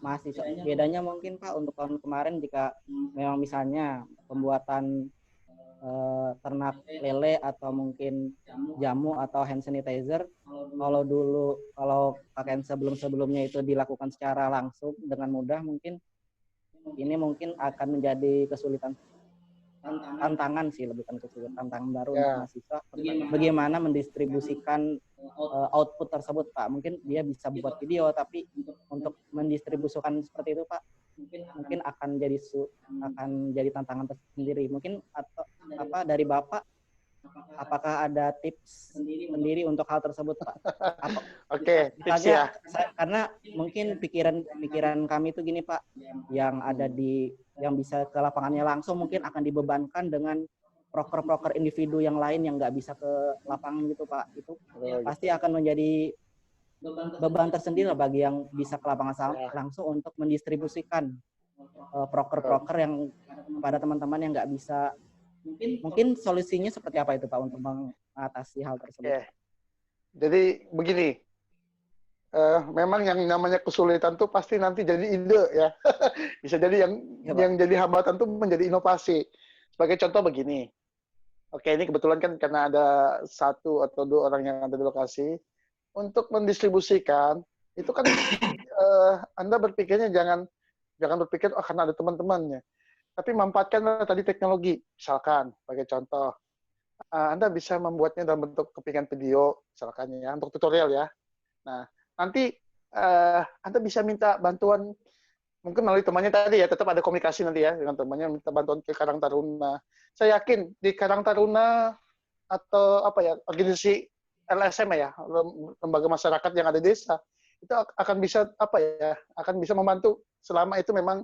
mahasiswa, bedanya mungkin Pak untuk tahun kemarin jika memang misalnya pembuatan ternak lele atau mungkin jamu atau hand sanitizer, kalau pakaian sebelumnya itu dilakukan secara langsung dengan mudah, mungkin ini mungkin akan menjadi kesulitan, tantangan sih, lebih kan kesulitan, tantangan baru untuk mahasiswa. Bagaimana mendistribusikan output tersebut Pak? Mungkin dia bisa buat video, tapi untuk mendistribusikan seperti itu Pak, mungkin akan jadi tantangan tersendiri. Mungkin atau apa dari Bapak, apakah ada tips sendiri untuk hal tersebut Pak? Oke, tips ya. Karena mungkin pikiran kami itu gini Pak, yang bisa ke lapangannya langsung mungkin akan dibebankan dengan proker individu yang lain yang nggak bisa ke lapangan gitu Pak. Itu pasti akan menjadi beban tersendiri bagi yang bisa ke lapangan langsung untuk mendistribusikan proker yang kepada teman-teman yang nggak bisa. Mungkin solusinya seperti apa itu Pak untuk mengatasi hal tersebut? Okay. Jadi begini, memang yang namanya kesulitan tuh pasti nanti jadi ide ya. Bisa jadi yang jadi hambatan tuh menjadi inovasi. Sebagai contoh begini, oke ini kebetulan kan karena ada 1 atau 2 orang yang ada di lokasi, untuk mendistribusikan itu kan Anda berpikirnya jangan berpikir karena ada teman-temannya, tapi manfaatkan tadi teknologi. Misalkan sebagai contoh, Anda bisa membuatnya dalam bentuk kepingan video, misalkan ya, untuk tutorial ya. Nah, nanti Anda bisa minta bantuan mungkin melalui temannya tadi ya, tetap ada komunikasi nanti ya dengan temannya, minta bantuan ke Karang Taruna. Saya yakin di Karang Taruna atau apa ya, organisasi LSM ya, lembaga masyarakat yang ada di desa, itu akan bisa akan bisa membantu selama itu memang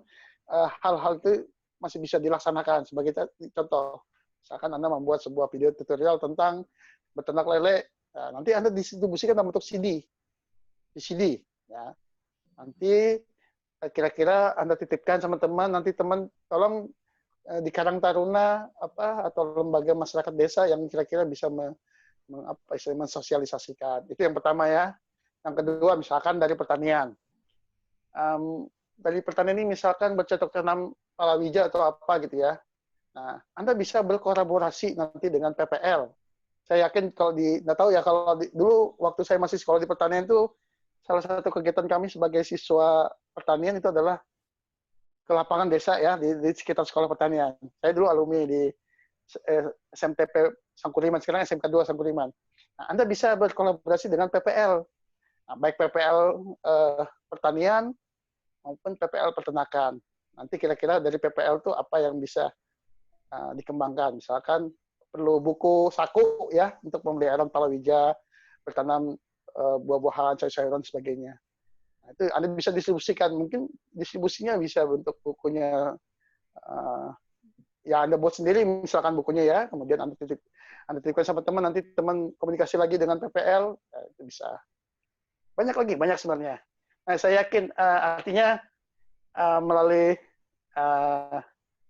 hal-hal itu masih bisa dilaksanakan. Sebagai contoh, misalkan Anda membuat sebuah video tutorial tentang beternak lele, nanti Anda distribusikan dalam bentuk CD, di CD, ya. Nanti kira-kira Anda titipkan sama teman, nanti teman tolong di Karang Taruna atau lembaga masyarakat desa yang kira-kira bisa mensosialisasikan. Itu yang pertama ya. Yang kedua misalkan dari pertanian. Dari pertanian ini misalkan bercocok tanam palawija atau apa gitu ya. Nah, Anda bisa berkolaborasi nanti dengan PPL. Saya yakin kalau nggak tahu ya, kalau dulu waktu saya masih sekolah di pertanian itu, salah satu kegiatan kami sebagai siswa pertanian itu adalah ke lapangan desa ya, di sekitar sekolah pertanian. Saya dulu alumni di SMTP Sangkuriman, sekarang SMK 2 Sangkuriman. Nah, Anda bisa berkolaborasi dengan PPL. Nah, baik PPL pertanian maupun PPL peternakan. Nanti kira-kira dari PPL itu apa yang bisa dikembangkan. Misalkan perlu buku saku ya untuk pemeliharaan palawija, bertanam buah-buahan, sayur-sayuran sebagainya. Nah, itu Anda bisa distribusikan. Mungkin distribusinya bisa bentuk bukunya ya Anda buat sendiri misalkan bukunya ya, kemudian Anda titipkan sama teman, nanti teman komunikasi lagi dengan PPL, ya, itu bisa. Banyak sebenarnya. Nah, saya yakin artinya melalui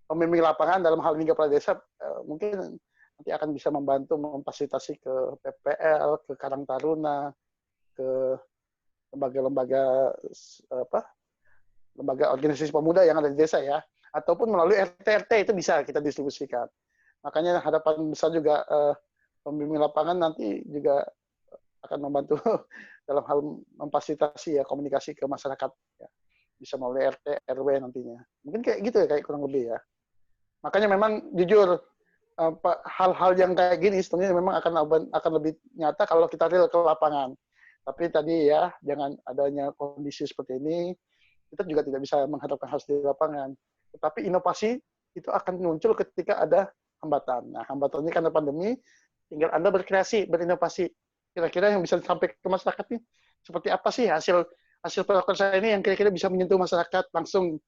pembimbing lapangan dalam hal ini kepala desa mungkin nanti akan bisa membantu memfasilitasi ke PPL, ke Karang Taruna, ke lembaga-lembaga lembaga organisasi pemuda yang ada di desa ya, ataupun melalui RT-RT itu bisa kita distribusikan. Makanya harapan besar juga pembimbing lapangan nanti juga akan membantu dalam hal memfasilitasi ya komunikasi ke masyarakat ya. Bisa melalui RT, RW nantinya. Mungkin kayak gitu ya, kayak kurang lebih ya. Makanya memang jujur hal-hal yang kayak gini sebenarnya memang akan lebih nyata kalau kita real ke lapangan. Tapi tadi ya, jangan adanya kondisi seperti ini, kita juga tidak bisa mengharapkan harus di lapangan. Tetapi inovasi itu akan muncul ketika ada hambatan. Nah, hambatan ini karena pandemi, tinggal Anda berkreasi, berinovasi. Kira-kira yang bisa disampaikan ke masyarakat ini seperti apa sih hasil proker saya ini yang kira-kira bisa menyentuh masyarakat langsung,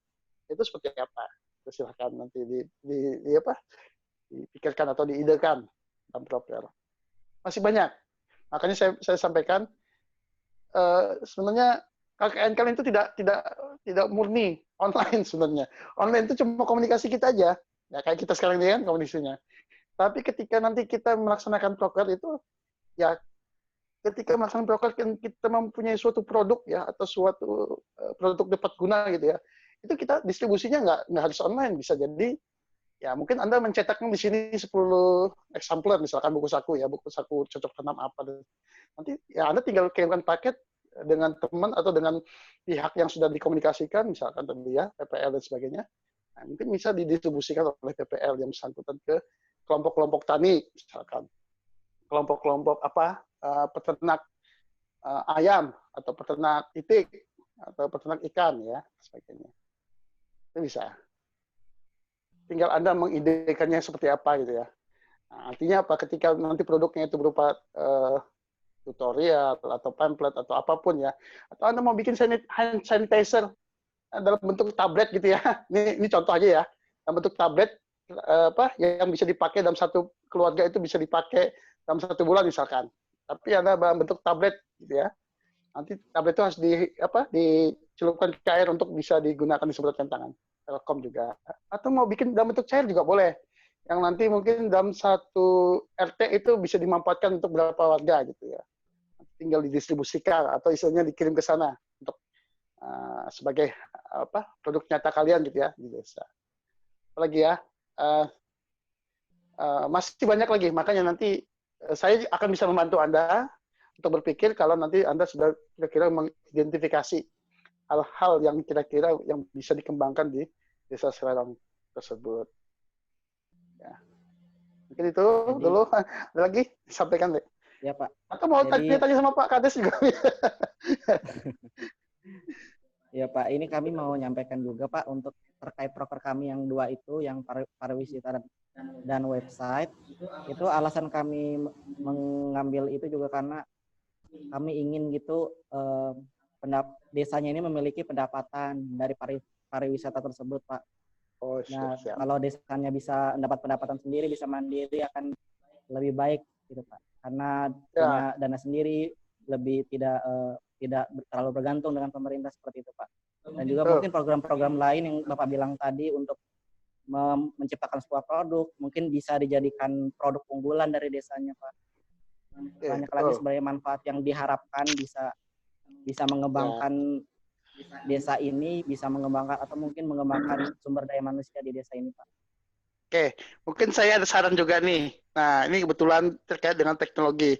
itu seperti apa? Silakan nanti dipikirkan atau diidekan dalam proker. Masih banyak. Makanya saya sampaikan sebenarnya KKN kalian itu tidak murni online sebenarnya. Online itu cuma komunikasi kita aja. Ya kayak kita sekarang ini kan komunikasinya. Tapi ketika nanti kita melaksanakan proker itu ya ketika melaksanakan proker kita mempunyai suatu produk ya atau suatu produk dapat guna gitu ya. Itu kita distribusinya nggak harus online, bisa jadi ya mungkin Anda mencetaknya di sini 10 eksemplar misalkan buku saku cocok tanam apa. Nanti ya Anda tinggal kirimkan paket dengan teman atau dengan pihak yang sudah dikomunikasikan, misalkan tadi ya PPL dan sebagainya. Nah, mungkin bisa didistribusikan oleh PPL yang bersangkutan ke kelompok-kelompok tani, misalkan kelompok-kelompok peternak ayam atau peternak itik atau peternak ikan ya sebagainya. Itu bisa. Tinggal Anda mengidekannya seperti apa gitu ya. Nah, artinya apa? Ketika nanti produknya itu berupa tutorial atau pamphlet atau apapun ya, atau Anda mau bikin hand sanitizer dalam bentuk tablet gitu ya. Ini contoh aja ya. Dalam bentuk tablet yang bisa dipakai dalam satu keluarga itu bisa dipakai dalam 1 bulan misalkan. Tapi Anda dalam bentuk tablet gitu ya. Nanti tablet itu harus dicelupkan ke air untuk bisa digunakan di semprotan tangan. Telkom juga. Atau mau bikin dalam bentuk cair juga boleh. Yang nanti mungkin dalam 1 RT itu bisa dimanfaatkan untuk berapa warga gitu ya. Tinggal didistribusikan atau istilahnya dikirim ke sana untuk sebagai produk nyata kalian gitu ya di desa. Apalagi ya, masih banyak lagi. Makanya nanti saya akan bisa membantu Anda untuk berpikir kalau nanti Anda sudah kira-kira mengidentifikasi hal-hal yang kira-kira yang bisa dikembangkan di desa Selerong tersebut. Ya. Mungkin itu dulu. Ada lagi disampaikan, Dek? Ya, Pak. Atau mau tanya sama Pak Kades juga? Ya, Pak. Ini kami mau nyampaikan juga, Pak, untuk terkait proker kami yang 2 itu, yang pariwisata dan website. Itu alasan kami mengambil itu juga karena kami ingin gitu desanya ini memiliki pendapatan dari pariwisata tersebut, Pak. Oh, nah, siap. Kalau desanya bisa mendapat pendapatan sendiri, bisa mandiri, akan lebih baik gitu, Pak. Karena punya dana sendiri, lebih tidak tidak terlalu bergantung dengan pemerintah seperti itu Pak. Dan juga Betul. mungkin program-program lain yang Bapak bilang tadi untuk menciptakan sebuah produk mungkin bisa dijadikan produk unggulan dari desanya Pak. Banyak lagi sebenarnya manfaat yang diharapkan bisa mengembangkan desa ini, bisa mengembangkan atau mungkin mengembangkan sumber daya manusia di desa ini Pak. Oke, mungkin saya ada saran juga nih. Nah, ini kebetulan terkait dengan teknologi.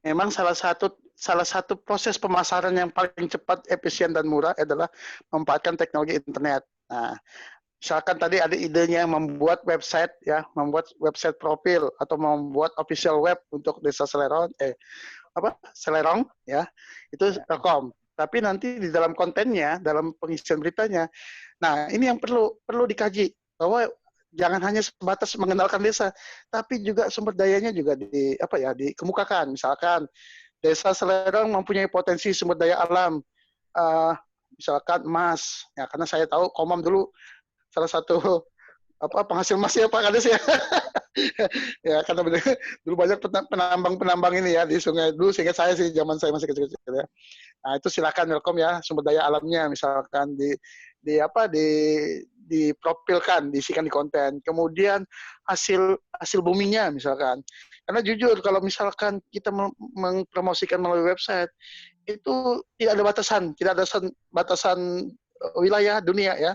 Memang salah satu proses pemasaran yang paling cepat, efisien dan murah adalah memanfaatkan teknologi internet. Nah, misalkan tadi ada idenya membuat website ya, membuat website profil atau membuat official web untuk Desa Selerong, Selerong ya, itu Telkom. Tapi nanti di dalam kontennya, dalam pengisian beritanya, nah ini yang perlu dikaji bahwa jangan hanya sebatas mengenalkan desa, tapi juga sumber dayanya juga dikemukakan. Misalkan Desa Selerong mempunyai potensi sumber daya alam, misalkan emas, ya karena saya tahu Komam dulu salah satu penghasil emasnya Pak Kades ya. Ya karena dulu banyak penambang ini ya di sungai dulu, sehingga saya sih zaman saya masih kecil-kecil ya. Nah itu silakan welcome ya, sumber daya alamnya misalkan diprofilkan, diisikan di konten. Kemudian hasil buminya misalkan. Karena jujur kalau misalkan kita mempromosikan melalui website itu tidak ada batasan wilayah dunia ya.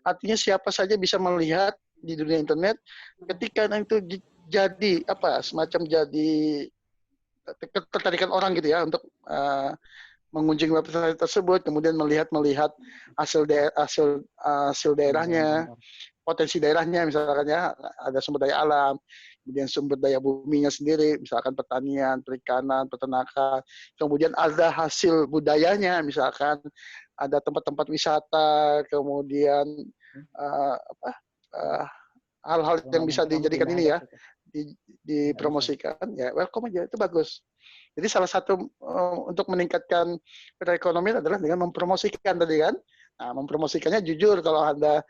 Artinya siapa saja bisa melihat di dunia internet ketika itu jadi semacam jadi ketertarikan orang gitu ya untuk mengunjungi website tersebut, kemudian melihat hasil daerahnya, potensi daerahnya misalkan ya, ada sumber daya alam, kemudian sumber daya buminya sendiri, misalkan pertanian, perikanan, peternakan, kemudian ada hasil budayanya, misalkan ada tempat-tempat wisata, kemudian hal-hal yang bisa dijadikan ini ya, dipromosikan, ya welcome aja, itu bagus. Jadi salah satu untuk meningkatkan perekonomian adalah dengan mempromosikan tadi kan. Nah, mempromosikannya jujur kalau Anda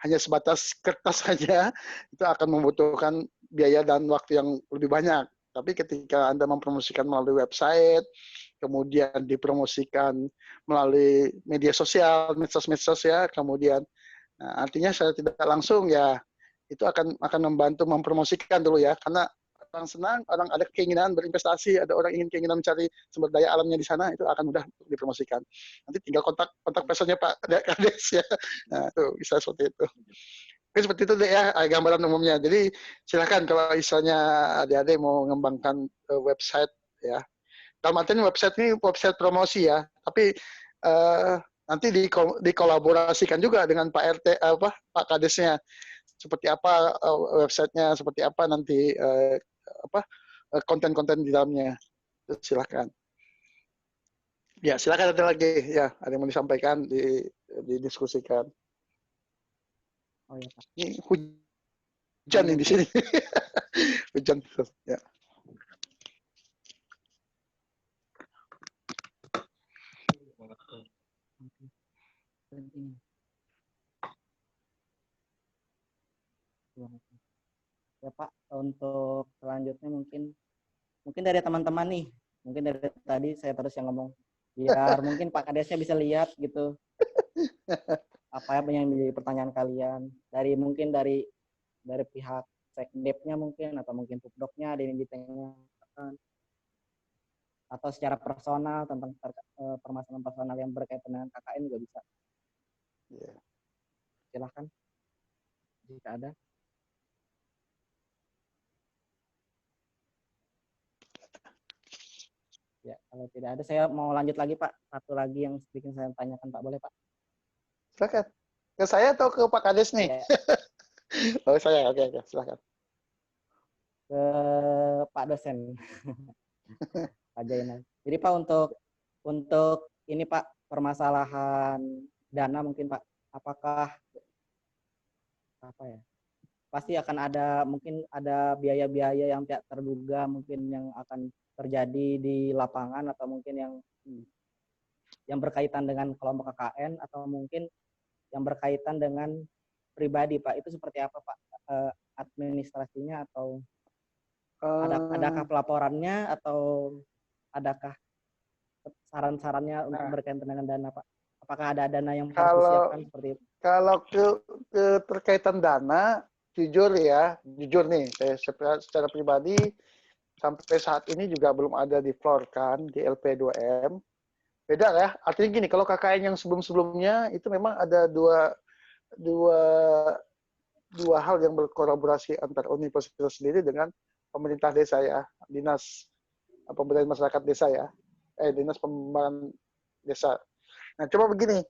hanya sebatas kertas saja, itu akan membutuhkan biaya dan waktu yang lebih banyak. Tapi ketika Anda mempromosikan melalui website, kemudian dipromosikan melalui media sosial, medsos ya, kemudian artinya saya tidak langsung ya, itu akan membantu mempromosikan dulu ya, karena orang senang, orang ada keinginan berinvestasi, ada orang keinginan mencari sumber daya alamnya di sana, itu akan mudah dipromosikan. Nanti tinggal kontak personnya Pak Kades ya. Nah, itu bisa seperti itu. Oke, seperti itu deh ya gambaran umumnya. Jadi silakan kalau misalnya adik-adik mau mengembangkan website ya. Dalam artian website ini website promosi ya, tapi nanti dikolaborasikan juga dengan Pak RT Pak Kadesnya. Seperti apa websitenya, seperti apa nanti konten-konten di dalamnya. Silakan. Ya, silakan ada lagi ya, ada yang mau disampaikan, didiskusikan. Oh ya Pak. Ini hujan nih di sini. Hujan ya. Ya Pak, untuk selanjutnya mungkin dari teman-teman nih, mungkin dari tadi saya terus yang ngomong, biar mungkin Pak Kadesnya bisa lihat gitu apa yang menjadi pertanyaan kalian, mungkin dari pihak sekdepnya mungkin, atau mungkin pupdoknya ada yang ditanyakan, atau secara personal tentang permasalahan personal yang berkaitan dengan KKN juga bisa. Silahkan jika ada. Ya, kalau tidak ada, saya mau lanjut lagi Pak. Satu lagi yang bikin saya tanyakan Pak, boleh Pak? Silakan. Ke saya atau ke Pak Kades nih? Ya. Oh saya, oke, silakan. Ke Pak dosen. Pak Jainal. Jadi Pak, untuk ini Pak, permasalahan dana mungkin Pak, apakah pasti akan mungkin ada biaya-biaya yang tidak terduga mungkin yang akan terjadi di lapangan, atau mungkin yang berkaitan dengan kelompok KKN, atau mungkin yang berkaitan dengan pribadi Pak, itu seperti apa Pak administrasinya, atau adakah pelaporannya, atau adakah saran-sarannya untuk Nah, berkaitan dengan dana, Pak? Apakah ada dana yang harus kalau disiapkan seperti itu? kalau keterkaitan dana, jujur nih, saya secara pribadi sampai saat ini juga belum ada di floor kan di LP2M. Beda ya, artinya gini, kalau KKN yang sebelum-sebelumnya itu memang ada dua hal yang berkolaborasi antar universitas sendiri dengan pemerintah desa ya, dinas pemberdayaan masyarakat desa ya, dinas pengembangan desa. Nah, coba begini,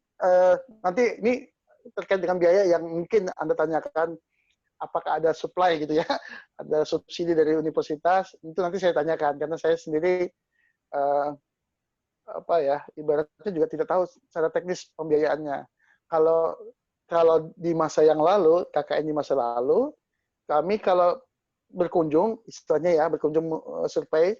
nanti ini terkait dengan biaya yang mungkin Anda tanyakan, apakah ada supply gitu ya, ada subsidi dari universitas, itu nanti saya tanyakan, karena saya sendiri ibaratnya juga tidak tahu secara teknis pembiayaannya. Kalau di masa yang lalu, KKN di masa lalu, kami kalau berkunjung, istilahnya ya, berkunjung survei,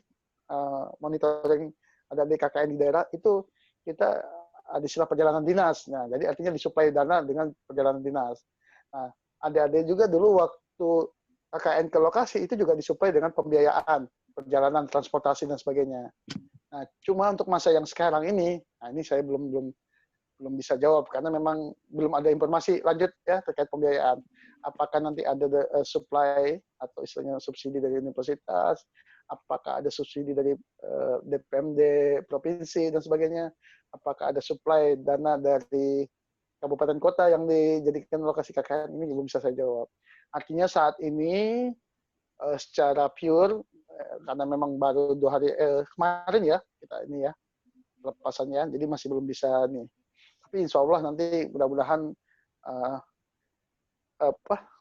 monitoring ada di KKN di daerah, itu kita ada istilah perjalanan dinas. Nah, jadi artinya disuplai dana dengan perjalanan dinas. Nah, adik-adik juga dulu waktu KKN ke lokasi, itu juga disuplai dengan pembiayaan, perjalanan, transportasi, dan sebagainya. Nah, cuma untuk masa yang sekarang ini, nah ini saya belum bisa jawab karena memang belum ada informasi lanjut ya terkait pembiayaan. Apakah nanti ada supply atau istilahnya subsidi dari universitas, apakah ada subsidi dari DPMD provinsi dan sebagainya, apakah ada supply dana dari kabupaten kota yang dijadikan lokasi KKN, ini belum bisa saya jawab. Artinya saat ini secara pure karena memang baru 2 hari kemarin ya kita ini ya pelepasannya, jadi masih belum bisa nih. Tapi insya Allah nanti mudah-mudahan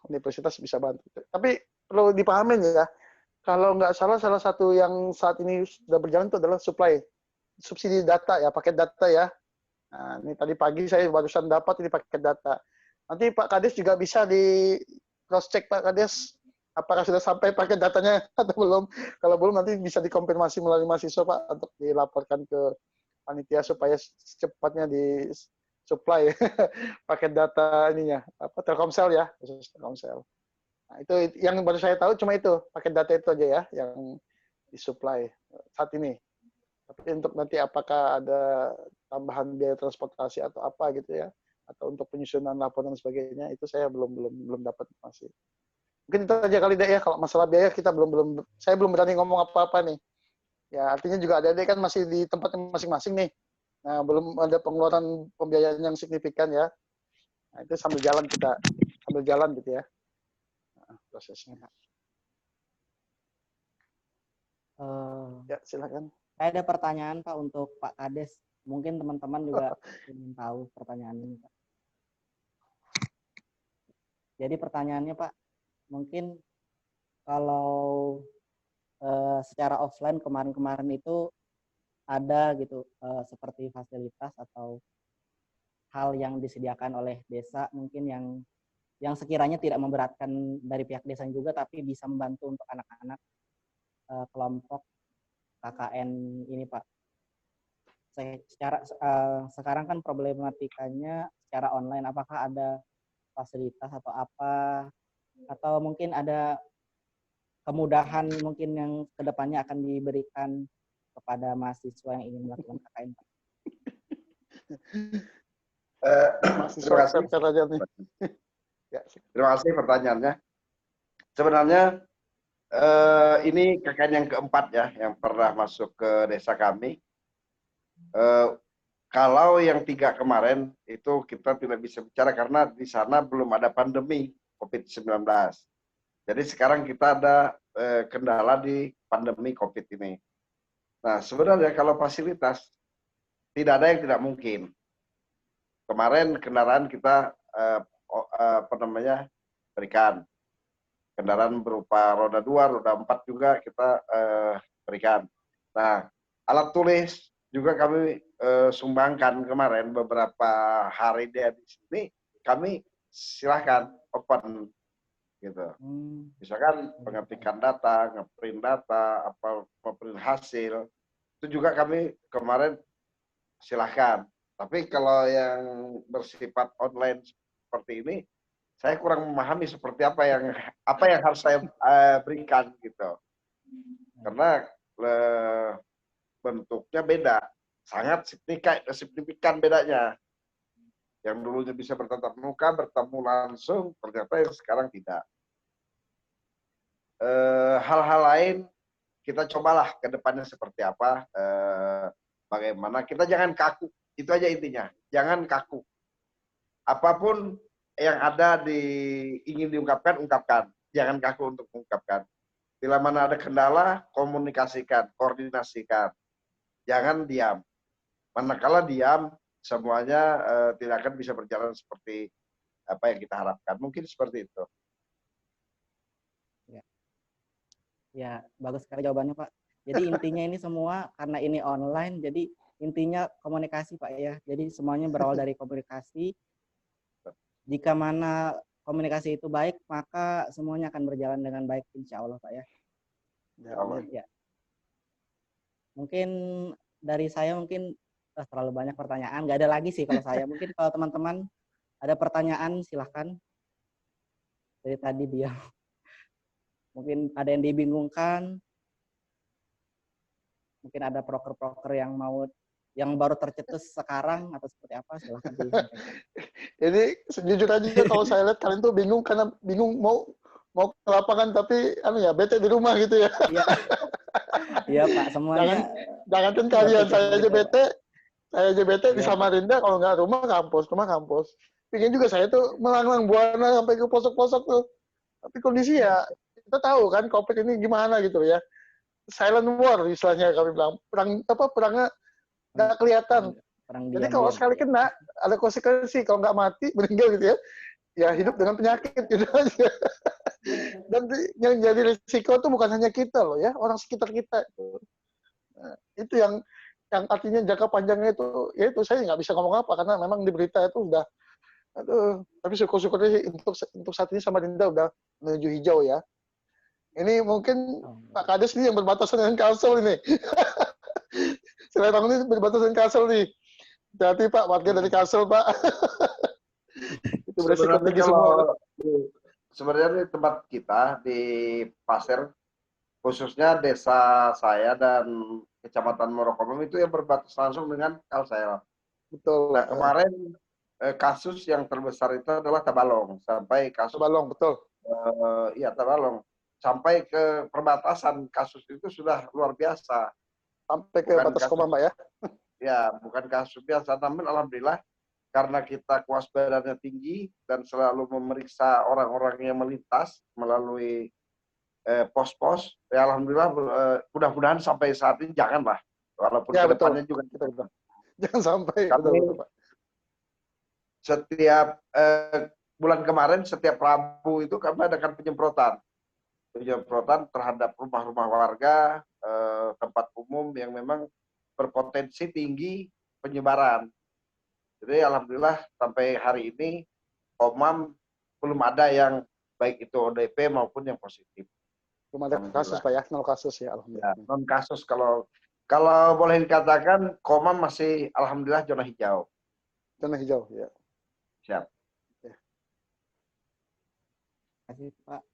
universitas bisa bantu. Tapi perlu dipahamin ya, kalau nggak salah satu yang saat ini sudah berjalan itu adalah supply subsidi data ya, paket data ya. Nah, ini tadi pagi saya barusan dapat ini paket data. Nanti Pak Kades juga bisa di cross check Pak Kades, apakah sudah sampai paket datanya atau belum. Kalau belum nanti bisa dikonfirmasi melalui mahasiswa Pak untuk dilaporkan ke panitia supaya secepatnya di supply paket data ininya, Telkomsel ya, khusus Telkomsel. Nah, itu yang baru saya tahu cuma itu, paket data itu aja ya yang disuplai saat ini. Tapi untuk nanti apakah ada tambahan biaya transportasi atau apa gitu ya, atau untuk penyusunan laporan dan sebagainya, itu saya belum dapat informasi. Mungkin itu aja kali deh ya, kalau masalah biaya kita saya belum berani ngomong apa-apa nih. Ya artinya juga adik-adik kan masih di tempatnya masing-masing nih. Nah, belum ada pengeluaran pembiayaan yang signifikan ya. Nah, itu sambil jalan gitu ya. Nah, prosesnya. Ya, silakan. Saya ada pertanyaan Pak untuk Pak Kades. Mungkin teman-teman juga ingin tahu pertanyaan ini Pak. Jadi pertanyaannya Pak, mungkin kalau secara offline kemarin-kemarin itu ada gitu seperti fasilitas atau hal yang disediakan oleh desa mungkin yang sekiranya tidak memberatkan dari pihak desa juga tapi bisa membantu untuk anak-anak kelompok KKN ini Pak. Sekarang kan problematikanya secara online, apakah ada fasilitas atau apa, atau mungkin ada kemudahan mungkin yang kedepannya akan diberikan kepada mahasiswa yang ingin melakukan KKN Pak? Terima kasih pertanyaannya. Sebenarnya ini KKN yang keempat ya yang pernah masuk ke desa kami. Kalau yang 3 kemarin itu kita tidak bisa bicara karena di sana belum ada pandemi COVID-19. Jadi sekarang kita ada kendala di pandemi COVID ini. Nah, sebenarnya kalau fasilitas tidak ada yang tidak mungkin. Kemarin kendaraan kita berikan. Kendaraan berupa roda 2, roda 4 juga kita berikan. Nah, alat tulis juga kami sumbangkan kemarin beberapa hari dia di sini. Kami silahkan open gitu. Misalkan pengetikan data, ngeprint data, ngeprint hasil, itu juga kami kemarin silahkan. Tapi kalau yang bersifat online seperti ini, saya kurang memahami seperti apa yang harus saya berikan gitu. Karena bentuknya beda. sangat signifikan bedanya. Yang dulunya bisa bertatap muka, bertemu langsung, ternyata yang sekarang tidak. Hal-hal lain kita cobalah ke depannya seperti apa, bagaimana. Kita jangan kaku, itu aja intinya. Jangan kaku. Apapun yang ada ingin diungkapkan, ungkapkan. Jangan kaku untuk mengungkapkan. Bila mana ada kendala, komunikasikan, koordinasikan. Jangan diam. Manakala diam, semuanya tidak akan bisa berjalan seperti apa yang kita harapkan. Mungkin seperti itu. Ya, bagus sekali jawabannya, Pak. Jadi intinya ini semua karena ini online, jadi intinya komunikasi, Pak ya. Jadi semuanya berawal dari komunikasi. Jika mana komunikasi itu baik, maka semuanya akan berjalan dengan baik, insya Allah, Pak ya. Ya. Mungkin dari saya terlalu banyak pertanyaan. Nggak ada lagi sih kalau saya. Mungkin kalau teman-teman ada pertanyaan, silahkan. Dari tadi dia. Mungkin ada yang dibingungkan. Mungkin ada proker-proker yang baru tercetus sekarang atau seperti apa, silahkan. Jadi jujur aja kalau saya lihat kalian tuh bingung karena bingung mau ke lapangan tapi bete di rumah gitu ya. Iya. Iya, Pak, semuanya. Jangan kan kalian, saya aja bete di Samarinda, kalau nggak rumah kampus. Pingin juga saya tuh melanglang buana sampai ke pelosok-pelosok tuh. Tapi kondisi ya kita tahu kan COVID ini gimana gitu ya. Silent war istilahnya kami bilang. Perangnya nggak kelihatan. Jadi kalau sekali kena ada konsekuensi, kalau nggak mati meninggal gitu ya. Ya hidup dengan penyakit gitu aja. Dan yang jadi risiko itu bukan hanya kita loh ya, orang sekitar kita itu. Nah, itu yang artinya jangka panjangnya itu, ya itu saya nggak bisa ngomong apa karena memang di berita itu udah, tapi syukur-syukurnya sih untuk saat ini Samarinda udah menuju hijau ya. Ini mungkin Pak Kades ini yang berbatasan dengan Kalsel ini. Selerong ini berbatasan dengan Kalsel nih. Hati Pak, warga dari Kalsel Pak. Itu beresiko tinggi semua. Sebenarnya di tempat kita di Pasir, khususnya desa saya dan Kecamatan Morokomem itu yang berbatas langsung dengan Kalsel. Betul. Nah, kemarin kasus yang terbesar itu adalah Tabalong, sampai kasus Tabalong, betul. Iya, Tabalong. Sampai ke perbatasan, kasus itu sudah luar biasa. Sampai ke batas koma, Mbak ya? Ya, bukan kasus biasa, namun alhamdulillah karena kita kewaspadaannya tinggi dan selalu memeriksa orang-orang yang melintas melalui pos-pos, ya alhamdulillah mudah-mudahan sampai saat ini janganlah, walaupun ya, kedepannya juga betul. Jangan sampai. Betul. Setiap bulan kemarin, setiap Rabu itu kami adakan penyemprotan terhadap rumah-rumah warga, tempat umum yang memang berpotensi tinggi penyebaran. Jadi alhamdulillah sampai hari ini Komam belum ada yang baik itu ODP maupun yang positif. Belum ada kasus Pak ya, 0 kasus ya alhamdulillah. Ya, non kasus kalau boleh dikatakan Komam masih alhamdulillah zona hijau. Zona hijau ya. Siap. Ya. Terima kasih Pak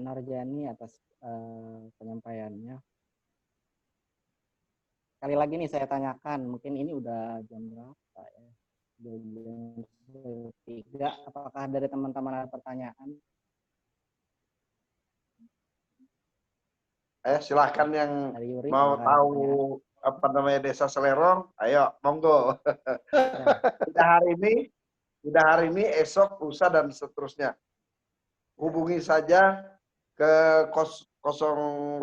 Narjani atas penyampaiannya. Sekali lagi nih saya tanyakan, mungkin ini udah jam berapa ya? Jam 3. Apakah dari teman-teman ada pertanyaan? Silahkan yang mau tahu apa namanya Desa Selerong, ayo monggo. Udah hari ini, esok, lusa dan seterusnya. Hubungi saja ke 0813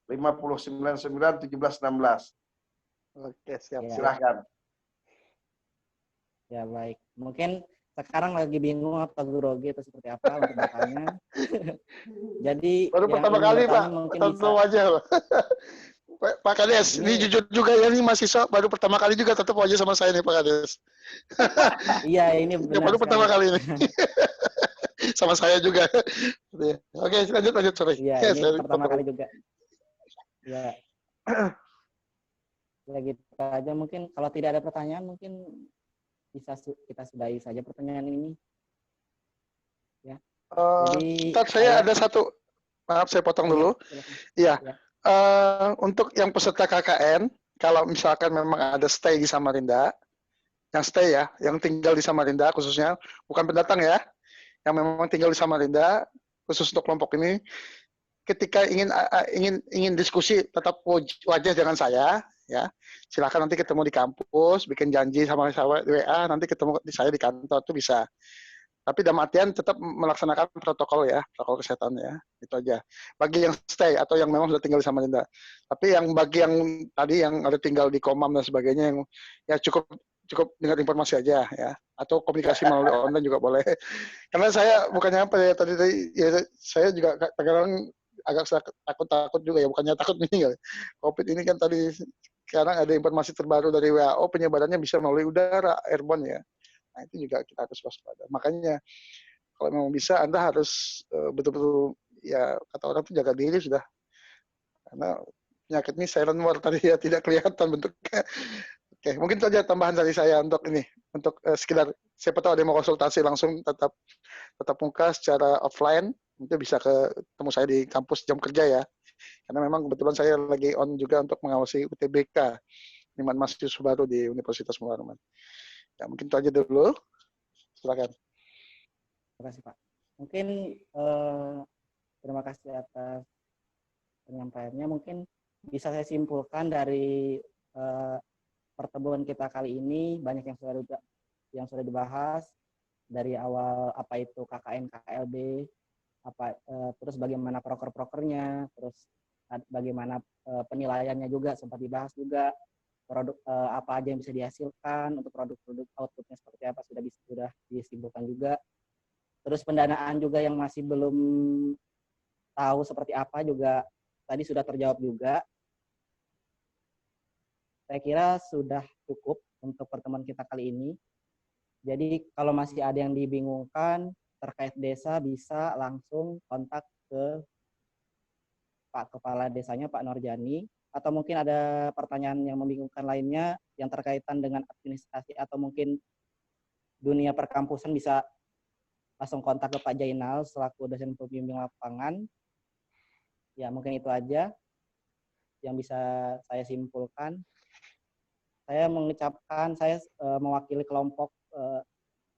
599 1716. Oke, siap. Silahkan. Ya baik. Mungkin sekarang lagi bingung atau grogi atau seperti apa untuk bertanya. Jadi baru pertama kali Pak, tetap aja Pak Kades, ini jujur juga ya, ini mahasiswa baru pertama kali juga tetap aja sama saya nih Pak Kades. Iya, ini benar. Baru pertama kali ini. Sama saya juga. Oke, lanjut sorry. Iya, ini pertama kali juga. Ya. Ya gitu aja, mungkin kalau tidak ada pertanyaan mungkin bisa kita sudahi saja pertanyaan ini. Ya. Jadi saya ada satu, maaf saya potong dulu. Iya. Untuk yang peserta KKN, kalau misalkan memang ada stay di Samarinda, yang stay ya, yang tinggal di Samarinda khususnya, bukan pendatang ya, yang memang tinggal di Samarinda, khusus untuk kelompok ini, ketika ingin diskusi tetap wajah dengan saya, ya silakan nanti ketemu di kampus, bikin janji sama saya WA, nanti ketemu saya di kantor tuh bisa. Tapi dalam artian tetap melaksanakan protokol ya, protokol kesehatan ya, itu aja. Bagi yang stay atau yang memang sudah tinggal di Samarinda. Tapi yang bagi yang tadi yang ada tinggal di Komam dan sebagainya, yang ya cukup dengar informasi aja ya, atau komunikasi melalui online juga boleh. Karena saya bukannya apa ya tadi ya, saya juga kadang agak takut juga ya, bukannya takut meninggal. COVID ini kan tadi sekarang ada informasi terbaru dari WHO, penyebarannya bisa melalui udara, airborne ya. Nah, itu juga kita harus waspada. Makanya kalau memang bisa Anda harus betul-betul ya kata orang tuh jaga diri sudah. Karena penyakit ini silent war tadi ya, tidak kelihatan bentuknya. Oke, mungkin saja tambahan dari saya untuk ini, untuk sekedar siapa tahu ada yang mau konsultasi langsung tetap muka secara offline, itu bisa ketemu saya di kampus jam kerja ya. Karena memang kebetulan saya lagi on juga untuk mengawasi UTBK, Niman mahasiswa baru di Universitas Muharram. Ya, mungkin itu aja dulu. Silakan. Terima kasih Pak. Mungkin terima kasih atas penyampaiannya. Mungkin bisa saya simpulkan dari pertemuan kita kali ini, banyak yang sudah dibahas dari awal, apa itu KKN KLB, terus bagaimana proker-prokernya, terus bagaimana penilaiannya juga sempat dibahas juga, produk apa aja yang bisa dihasilkan, untuk produk-produk outputnya seperti apa sudah disimpulkan juga. Terus pendanaan juga yang masih belum tahu seperti apa juga tadi sudah terjawab juga. Saya kira sudah cukup untuk pertemuan kita kali ini. Jadi kalau masih ada yang dibingungkan terkait desa, bisa langsung kontak ke Pak Kepala Desanya, Pak Norjani, atau mungkin ada pertanyaan yang membingungkan lainnya yang terkaitan dengan administrasi atau mungkin dunia perkampusan, bisa langsung kontak ke Pak Jainal selaku dosen pembimbing lapangan. Ya, mungkin itu aja yang bisa saya simpulkan. Saya mewakili kelompok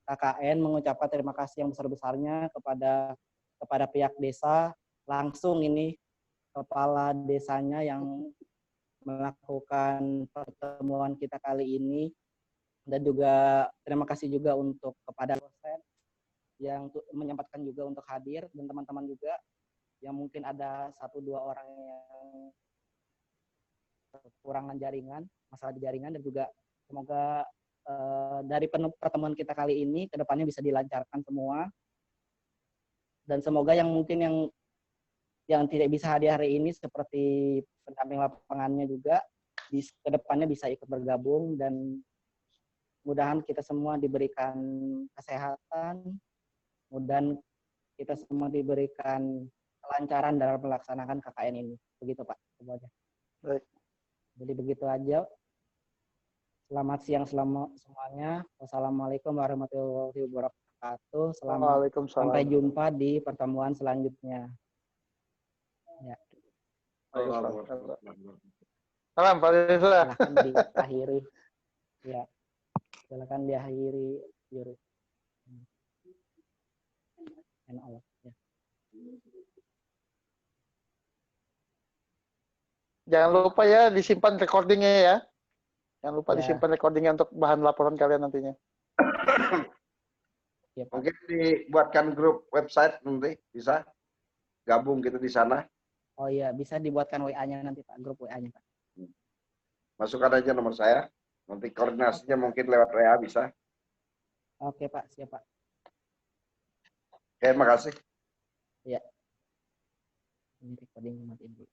KKN mengucapkan terima kasih yang besar-besarnya kepada pihak desa, langsung ini kepala desanya yang melakukan pertemuan kita kali ini, dan juga terima kasih juga untuk kepada dosen yang menyempatkan juga untuk hadir, dan teman-teman juga yang mungkin ada 1-2 orang yang kekurangan masalah di jaringan, dan juga semoga dari pertemuan kita kali ini kedepannya bisa dilancarkan semua, dan semoga yang mungkin yang tidak bisa hadir hari ini seperti pendamping lapangannya juga kedepannya bisa ikut bergabung, dan mudahan kita semua diberikan kesehatan, mudahan kita semua diberikan kelancaran dalam melaksanakan KKN ini. Begitu Pak, semuanya. Baik. Jadi begitu aja. Selamat siang semuanya. Wassalamualaikum warahmatullahi wabarakatuh. Sampai jumpa di pertemuan selanjutnya. Ya. Salam Pak Rizla. Silakan diakhiri. Ya. Silakan diakhiri, Yuri. Allah. Ya. Jangan lupa ya disimpan recordingnya ya. Jangan lupa Ya. disimpan recordingnya untuk bahan laporan kalian nantinya. Ya, Pak. Mungkin dibuatkan grup website nanti bisa gabung gitu di sana. Oh iya, bisa dibuatkan WA-nya nanti Pak, grup WA-nya Pak. Masukkan aja nomor saya. Nanti koordinasinya mungkin lewat WA bisa. Oke Pak, siap Pak. Oke, makasih. Ya. Ini recording matiin dulu.